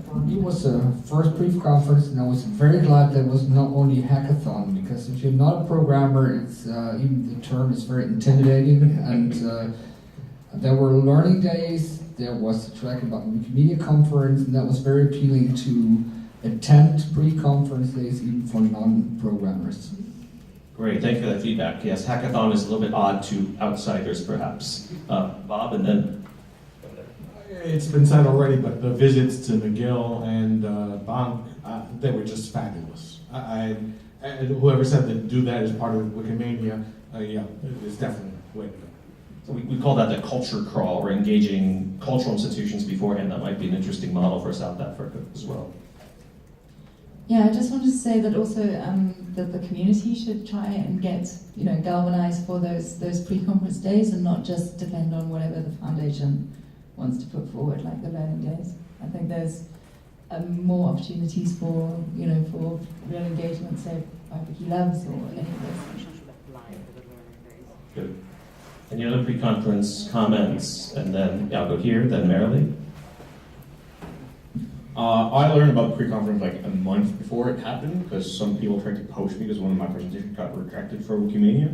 For me, it was the first pre-conference, and I was very glad that it was not only a hackathon, because if you're not a programmer, it's even the term is very intimidating. And there were learning days. There was a track about Wikimedia conference, and that was very appealing to attend pre-conference days, even for non-programmers. Great, thank you for that feedback. Yes, hackathon is a little bit odd to outsiders, perhaps. Bob, and then. It's been said already, but the visits to McGill and Bank, they were just fabulous. And whoever said that do that as part of Wikimania, yeah, it's definitely a way to go. So we call that the culture crawl. We're engaging cultural institutions beforehand. That might be an interesting model for South Africa as well. Yeah, I just wanted to say that also that the community should try and get, galvanized for those pre-conference days and not just depend on whatever the foundation wants to put forward, like the learning days. I think there's more opportunities for, for real engagement, say by Wiki Labs or any of those. Good. Any other pre-conference comments? And then I'll go here, then Marilee. I learned about pre-conference like a month before it happened because some people tried to poach me because one of my presentations got rejected for Wikimania.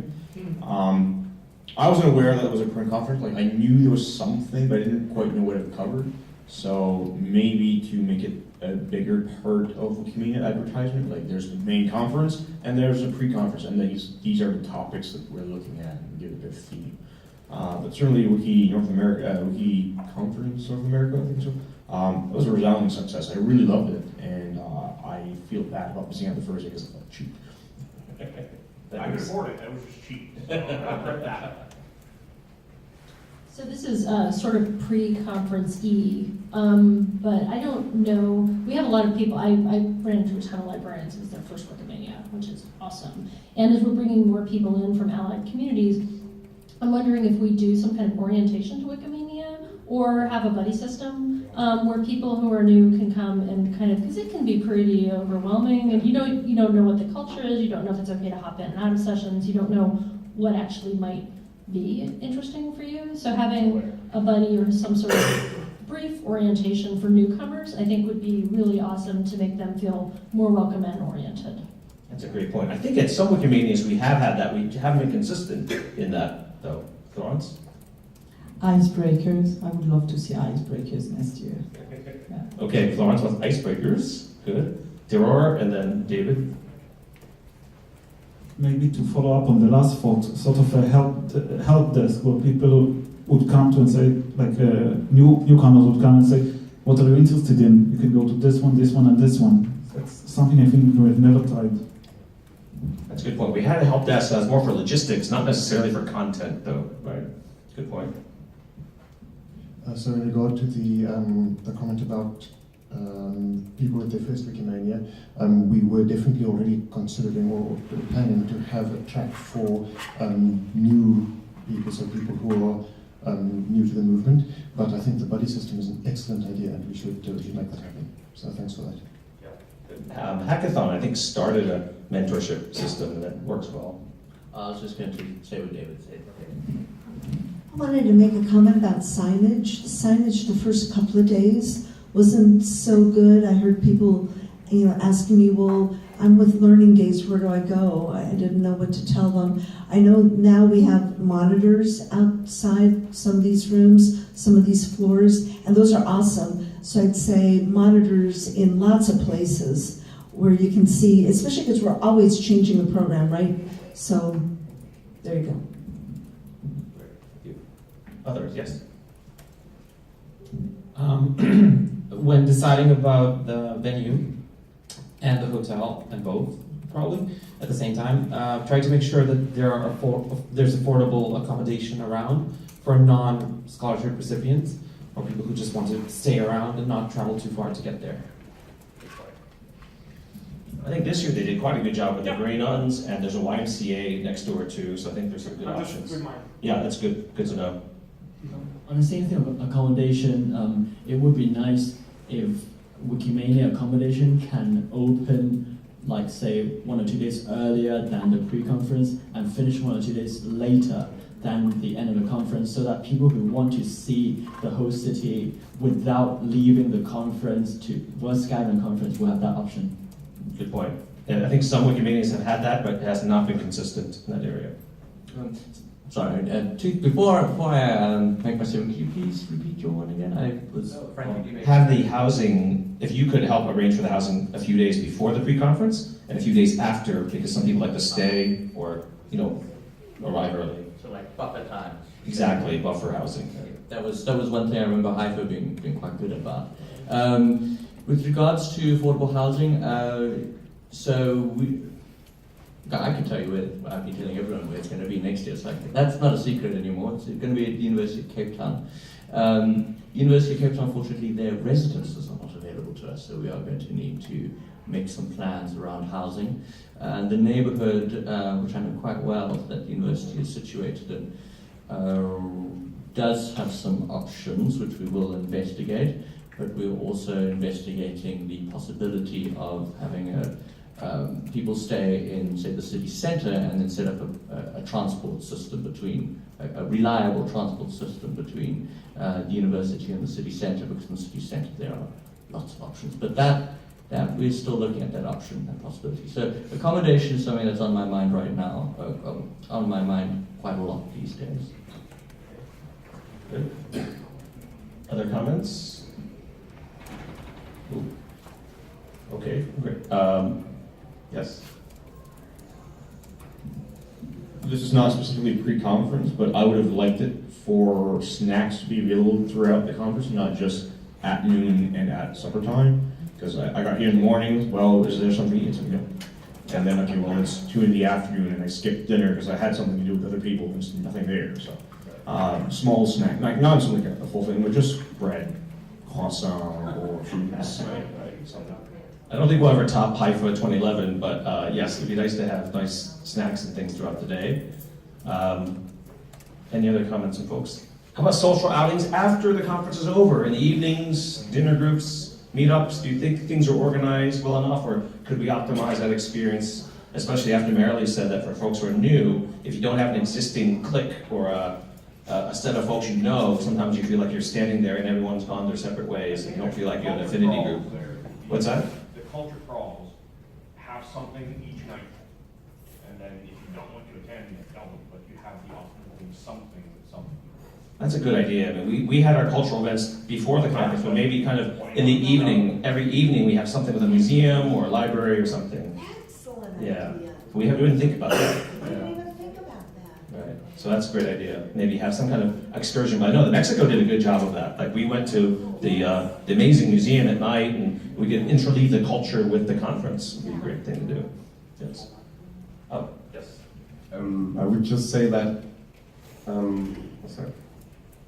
I wasn't aware that it was a pre-conference. Like I knew there was something, but I didn't quite know what it covered. So maybe to make it a bigger part of Wikimania advertisement, like there's the main conference and there's a pre-conference, and these are the topics that we're looking at and give it a bit of theme. But certainly Wiki North America, Wiki Conference North America, I think so. It was a resounding success. I really loved it, and I feel bad about missing out the first day because it felt cheap. I could afford it. It was just cheap. So this is sort of pre-conference-y, but I don't know. We have a lot of people. I ran into a ton of librarians. It was their first Wikimania, which is awesome. And as we're bringing more people in from allied communities, I'm wondering if we do some kind of orientation to Wikimania or have a buddy system where people who are new can come and kind of, because it can be pretty overwhelming, and you don't know what the culture is, you don't know if it's okay to hop in and out of sessions, you don't know what actually might be interesting for you. So having a buddy or some sort of brief orientation for newcomers, I think would be really awesome to make them feel more welcome and oriented. That's a great point. I think at some Wikimanias we have had that. We haven't been consistent in that, though. Florence? Icebreakers. I would love to see icebreakers next year. Yeah. Okay, Florence with icebreakers. Good. Terror, and then David. Maybe to follow up on the last thought, sort of a help desk where people would come to and say, like newcomers would come and say, what are you interested in? You can go to this one, and this one. That's something I think we have never tried. That's a good point. We had a help desk that was more for logistics, not necessarily for content, though. Right? Good point. So in regard to the comment about people with their first Wikimania, we were definitely already considering or planning to have a track for new people, so people who are new to the movement. But I think the buddy system is an excellent idea, and we should make that happen. So thanks for that. Hackathon, I think, started a mentorship system, and that works well. I was just going to say what David said. I wanted to make a comment about signage. Signage the first couple of days wasn't so good. I heard people, asking me, well, I'm with Learning Days, where do I go? I didn't know what to tell them. I know now we have monitors outside some of these rooms, some of these floors, and those are awesome. So I'd say monitors in lots of places where you can see, especially because we're always changing the program, right? So there you go. Others, yes. When deciding about the venue and the hotel, and both probably at the same time, try to make sure that there's affordable accommodation around for non-scholarship recipients or people who just want to stay around and not travel too far to get there. I think this year they did quite a good job with the Grey Nuns, and there's a YMCA next door too, so I think there's some good options. Yeah, that's good. Good to know. On the same thing of accommodation, it would be nice if Wikimania accommodation can open, like say 1 or 2 days earlier than the pre-conference and finish 1 or 2 days later than the end of the conference, so that people who want to see the host city without leaving the conference to Skyrim conference will have that option. Good point. And I think some Wikimanias have had that, but it has not been consistent in that area. Sorry, before I make my statement, could you please repeat your one again? I was Have the housing, if you could help arrange for the housing a few days before the pre-conference and a few days after, because some people like to stay or, arrive early. So like buffer time. Exactly, buffer housing. That was one thing I remember HIFO being quite good about. With regards to affordable housing, I can tell you where, I've been telling everyone where it's going to be next year. So that's not a secret anymore. It's going to be at the University of Cape Town. University of Cape Town, unfortunately, their residences are not available to us, so we are going to need to make some plans around housing. And the neighborhood, which I know quite well, that the university is situated in, does have some options which we will investigate, but we're also investigating the possibility of having people stay in, say, the city centre and then set up a transport system between, a reliable transport system between the university and the city centre, because in the city centre there are lots of options. But that we're still looking at that option, that possibility. So accommodation is something that's on my mind right now, on my mind quite a lot these days. Good. Other comments? Ooh. Okay, great. Yes. This is not specifically pre-conference, but I would have liked it for snacks to be available throughout the conference, not just at noon and at supper time. Because I got here in the morning, well, is there something to eat? And then, okay, well, it's 2 in the afternoon and I skipped dinner because I had something to do with other people and there's nothing there. So, small snack, not something like a full thing, but just bread, croissant, or fruits, something. I don't think we'll ever top HIFO 2011, but yes, it'd be nice to have nice snacks and things throughout the day. Any other comments from folks? How about social outings after the conference is over? In the evenings, dinner groups, meetups? Do you think things are organized well enough, or could we optimize that experience, especially after Marilee said that for folks who are new, if you don't have an existing clique or a set of folks you know, sometimes you feel like you're standing there and everyone's gone their separate ways and you don't feel like you have an affinity group. What's that? Culture crawls have something each night, and then if you don't want to attend, you don't, but you have the option of doing something with something. That's a good idea. I mean, we had our cultural events before the conference, but maybe kind of in the evening, every evening we have something with a museum or a library or something. Excellent Yeah. idea. We didn't think about that. I didn't even think about that. Right. So that's a great idea. Maybe have some kind of excursion. But I know that Mexico did a good job of that. Like we went to the amazing museum at night, and we could interleave the culture with the conference. It would be a great thing to do. Yes. Oh, yes. I would just say that. Sorry.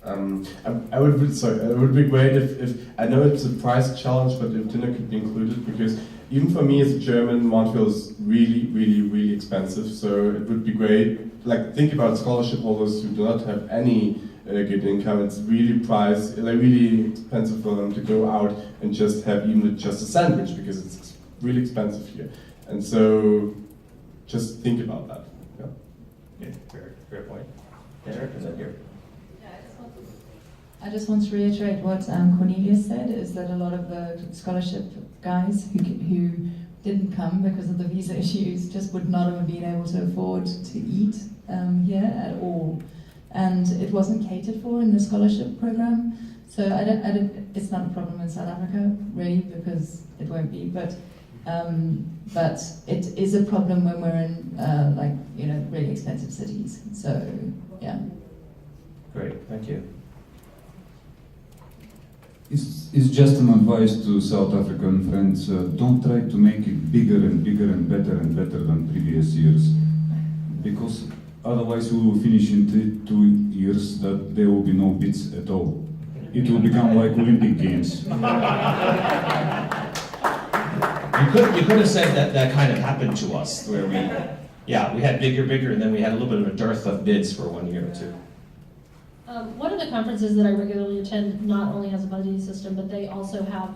It would be great if I know it's a price challenge, but if dinner could be included, because even for me as a German, Montreal is really, really, really expensive. So it would be great. Like think about scholarship holders who do not have any good income. It's really really expensive for them to go out and just have even just a sandwich, because it's really expensive here. And so just think about that. Yeah. Fair point. Derek, is that here? I just want to reiterate what Cornelius said, is that a lot of the scholarship guys who didn't come because of the visa issues just would not have been able to afford to eat here at all. And it wasn't catered for in the scholarship program. So it's not a problem in South Africa, really, because it won't be. But it is a problem when we're in really expensive cities. So, yeah. Great, thank you. It's just an advice to South African friends, don't try to make it bigger and bigger and better than previous years. Because otherwise we will finish in 2 years that there will be no bits at all. It will become like Olympic Games. You could have said that kind of happened to us, where we had bigger, and then we had a little bit of a dearth of bids for 1 year or two. One of the conferences that I regularly attend not only has a budgeting system, but they also have,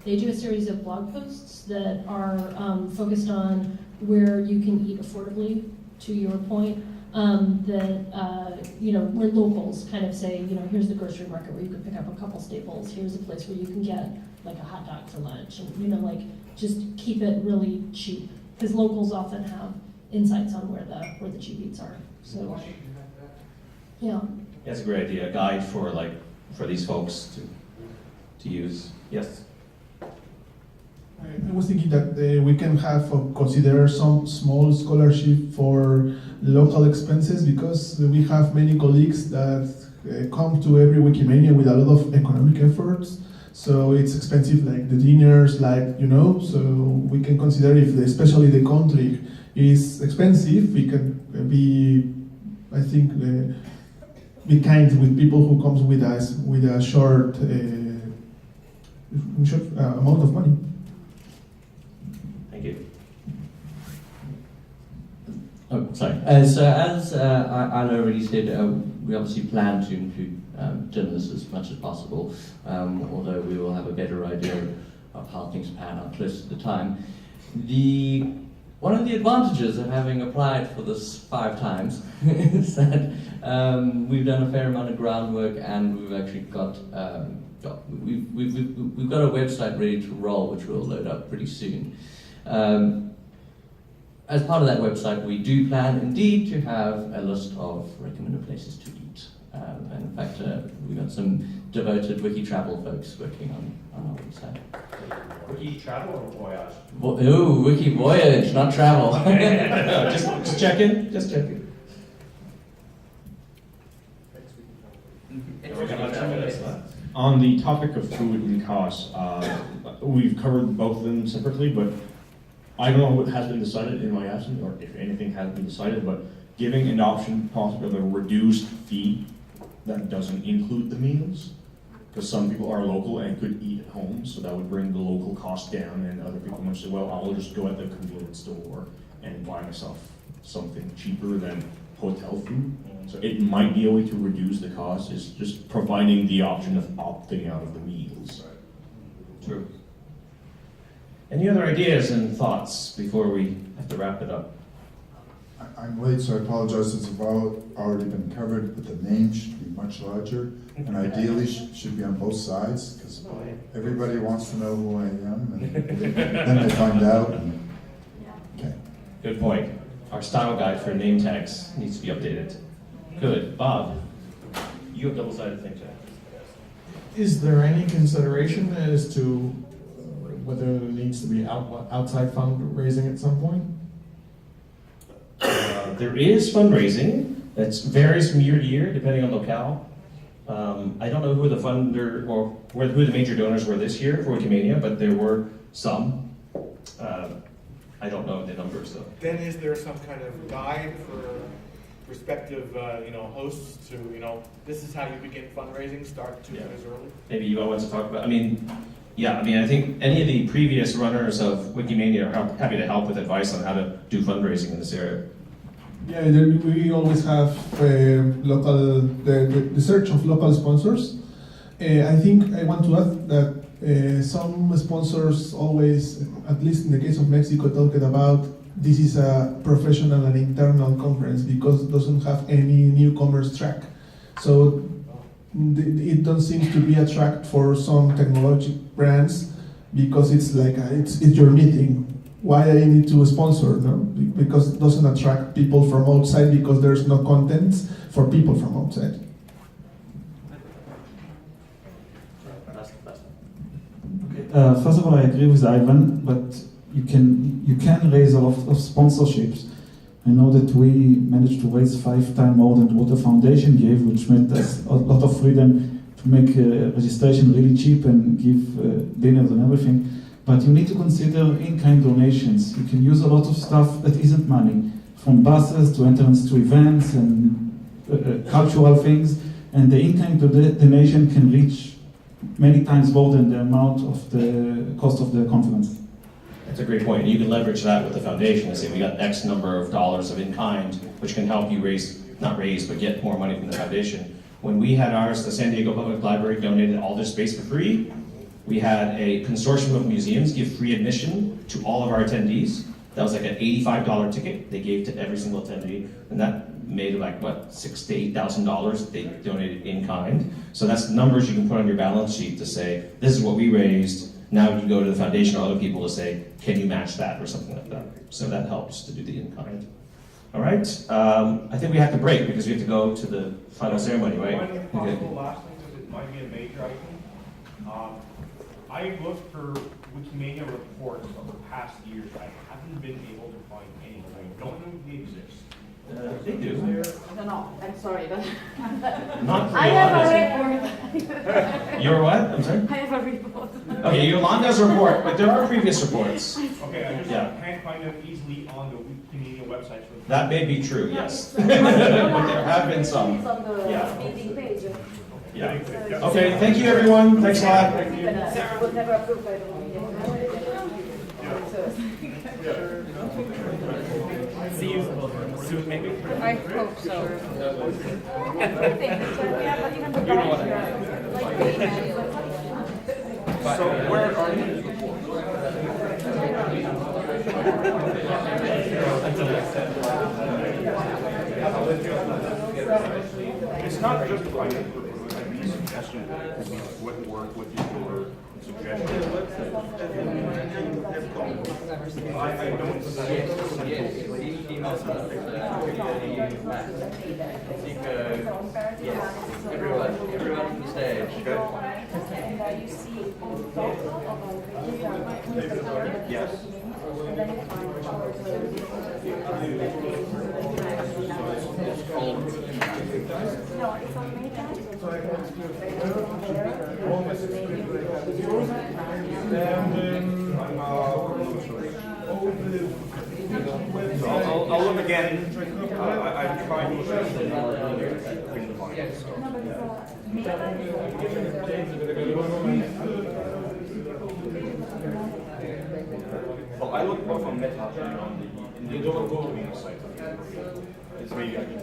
they do a series of blog posts that are focused on where you can eat affordably, to your point. Where locals kind of say, here's the grocery market where you can pick up a couple staples, here's a place where you can get like a hot dog for lunch, and just keep it really cheap, because locals often have insights on where the cheap eats are. So, yeah. That's a great idea, a guide for these folks to use. Yes? I was thinking that we can consider some small scholarship for local expenses, because we have many colleagues that come to every Wikimania with a lot of economic efforts. So it's expensive, like the dinners, so we can consider if, especially the country is expensive, we can be, I think, be kind with people who comes with us with a short amount of money. Thank you. Oh, sorry. So as Anna already said, we obviously plan to include journalists as much as possible, although we will have a better idea of how things pan out close to the time. One of the advantages of having applied for this 5 times is that we've done a fair amount of groundwork, and we've actually got we've got a website ready to roll, which we'll load up pretty soon. As part of that website, we do plan indeed to have a list of recommended places to eat. And in fact, we've got some devoted Wiki Travel folks working on our website. Wiki Travel or Voyage? Oh, Wiki Voyage, not travel. No, just checking. Just checking. On the topic of food and costs, we've covered both of them separately, but I don't know what has been decided in my absence, or if anything has been decided, but giving an option possibly of a reduced fee that doesn't include the meals, because some people are local and could eat at home, so that would bring the local cost down, and other people might say, well, I'll just go at the convenience store and buy myself something cheaper than hotel food. So it might be a way to reduce the cost, is just providing the option of opting out of the meals. True. Any other ideas and thoughts before we have to wrap it up? I'm late, so I apologize. It's already been covered, but the name should be much larger, and ideally should be on both sides, because everybody wants to know who I am, and then they find out. Okay. Good point. Our style guide for name tags needs to be updated. Good. Bob, you have double-sided name tag. Is there any consideration as to whether there needs to be outside fundraising at some point? There is fundraising that varies from year to year, depending on locale. I don't know who the funder or who the major donors were this year for Wikimania, but there were some. I don't know the numbers though. Then is there some kind of guide for prospective, hosts to, this is how you begin fundraising, start 2 years early? Maybe you all want to talk about, I think any of the previous runners of Wikimania are happy to help with advice on how to do fundraising in this area. Yeah, we always have the search of local sponsors. I think I want to add that some sponsors always, at least in the case of Mexico, talked about this is a professional and internal conference because it doesn't have any newcomers track. So it doesn't seem to be a track for some technology brands because it's like it's your meeting. Why I need to sponsor? No, because it doesn't attract people from outside because there's no content for people from outside. First of all, I agree with Ivan, but you can raise a lot of sponsorships. I know that we managed to raise 5 times more than what the foundation gave, which meant us a lot of freedom to make registration really cheap and give dinners and everything. But you need to consider in-kind donations. You can use a lot of stuff that isn't money, from buses to entrance to events and cultural things, and the in-kind donation can reach many times more than the amount of the cost of the conference. That's a great point. You can leverage that with the foundation and say we got X number of dollars of in-kind, which can help you get more money from the foundation. When we had ours, the San Diego Public Library donated all their space for free. We had a consortium of museums give free admission to all of our attendees. That was like an $85 ticket they gave to every single attendee, and that made like what, $6,000 to $8,000 they donated in kind. So that's numbers you can put on your balance sheet to say, this is what we raised. Now you go to the foundation or other people to say, can you match that or something like that. So that helps to do the in kind. All right, I think we have to break because we have to go to the final ceremony, right? One possible last thing, because it might be a major item. I looked for Wikimania reports of the past years. I haven't been able to find any. I don't know if they exist. They do. I don't know, I'm sorry, but. Not for I have a report. You're what? I'm sorry? I have a report. Okay, Yolanda's report, but there are previous reports. Okay, I just Yeah. can't find them easily on the Wikimania website. So That may be true, yes. But there have been some. It's on the Yeah. meeting page. Yeah. Okay, thank you everyone. Thanks a lot. Sarah was never approved by the See you soon, maybe? I hope so. So where are you? It's not just financial report, I mean, suggestions, what work, what you do, suggestions. I don't see it. Everyone on the stage. Yes. I'll look again. I'm trying to look at Well, I look both on Meta and on the individual community site. It's maybe I can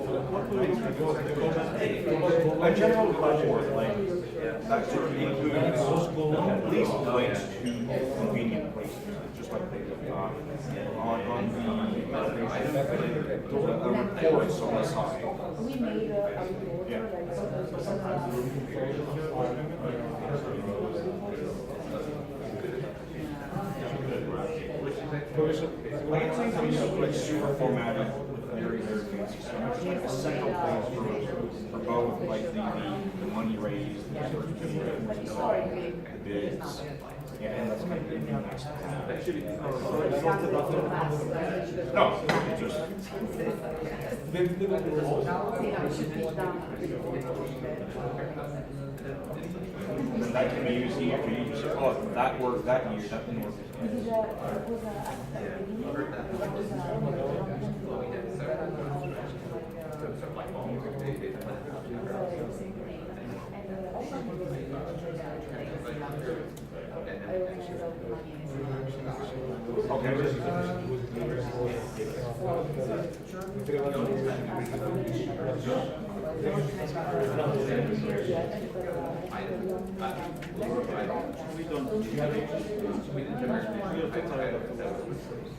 a general report, like that sort of includes at least links to convenient places, just like on the reports on the side. We made a Like it's like super formatted with very fancy stuff. It's like a central place for both like the money raised, the bids. Yeah, and that's kind of nice to have. That should be. No, it's just. And that can be used here. You just say, oh, that worked that year, that didn't work.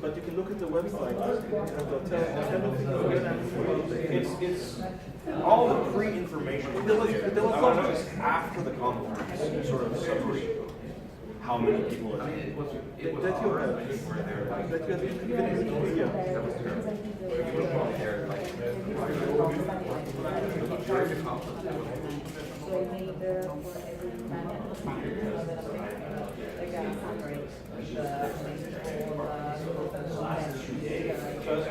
But you can look at the website. It's all the pre-information. It's after the conference, sort of summary. How many people attended? That you have. That you have even in Wikipedia.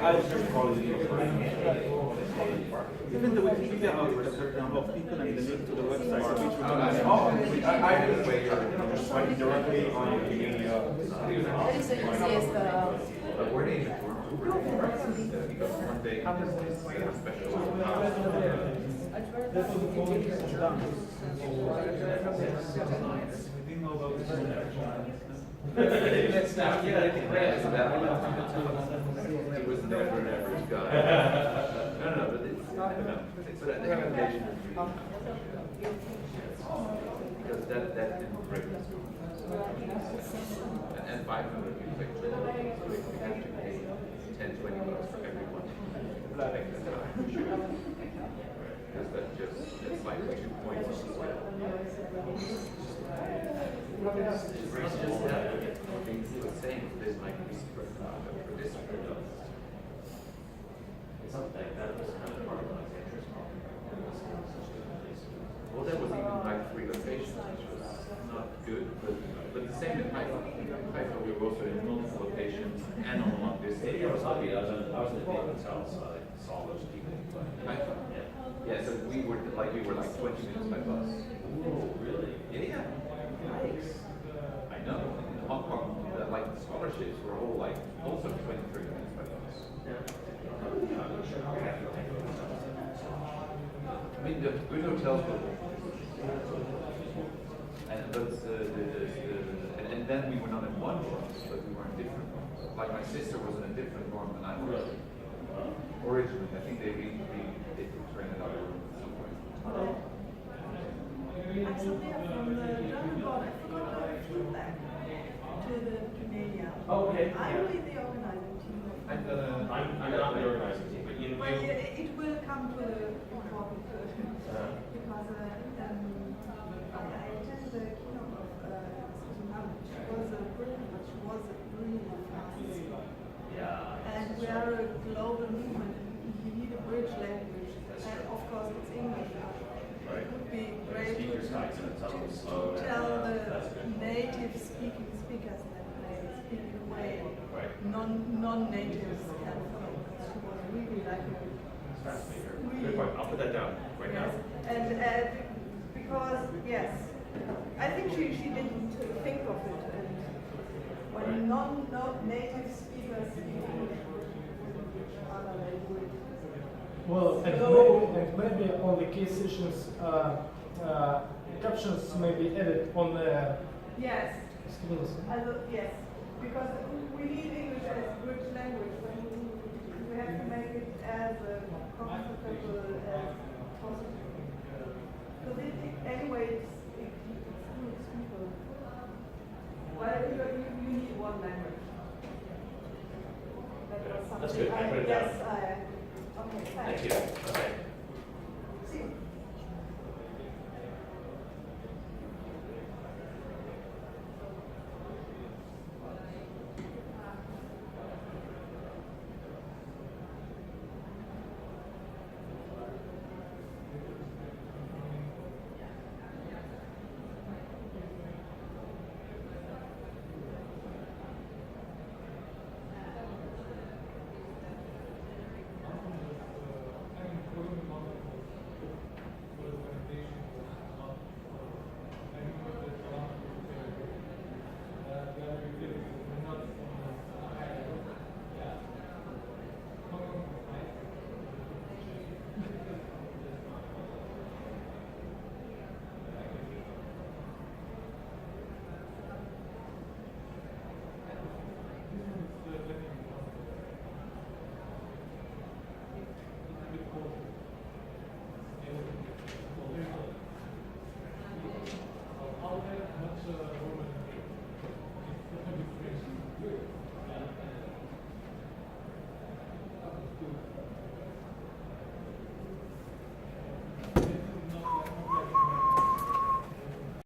I was just probably even the Wikipedia articles, for example, of people and the link to the website. I didn't wait. Just went directly on Wikimania. That is the easiest. Let's not get it. It was never an average guy. No, but it's not. So that recommendation is really because that didn't break the school. And 500 people actually, so we have to pay 10, 20 bucks for everyone. That makes it hard. Because it's like 2 points on the scale. It's just that things the same, there's like this for this. Something that was kind of part of my interest. Well, there was even like 3 locations, which was not good, but the same in Haifa. Haifa, we were also in multiple locations and on a long distance. I was lucky, I was in the hotels, so I saw those people. Haifa? Yeah, so we were like 20 minutes by bus. Oh, really? Yeah. Nice. I know. In Hong Kong, like the scholarships were all like also 20, 30 minutes by bus. I mean, the good hotels were, and then we were not in one dorm, but we were in different dorms. Like my sister was in a different dorm than I was. Originally, I think they took her in another room somewhere. I'm Sophia from the German board. I forgot how to feedback to the Wikimania. Oh, okay. I'm with the organizing team. I'm not the organizing team, but you. Well, it will come to the important because I attended the keynote of Tsunami, which was a really fast. Yeah. And we are a global movement. You need a bridge language, and of course it's English. Right. It would be great to Oh, tell the native speakers that they speak in a way non-natives can follow. She was really like a Good point. I'll put that down right now. and because yes, I think she didn't think of it, and when non-native speakers speak English, other language. Well, and maybe on the key sessions, captions may be added on the Yes. screens. Yes, because we need English as bridge language, but we have to make it as comfortable as possible. Because anyway, it's people. Well, you need one language. That was something That's good. I put it down. Yes,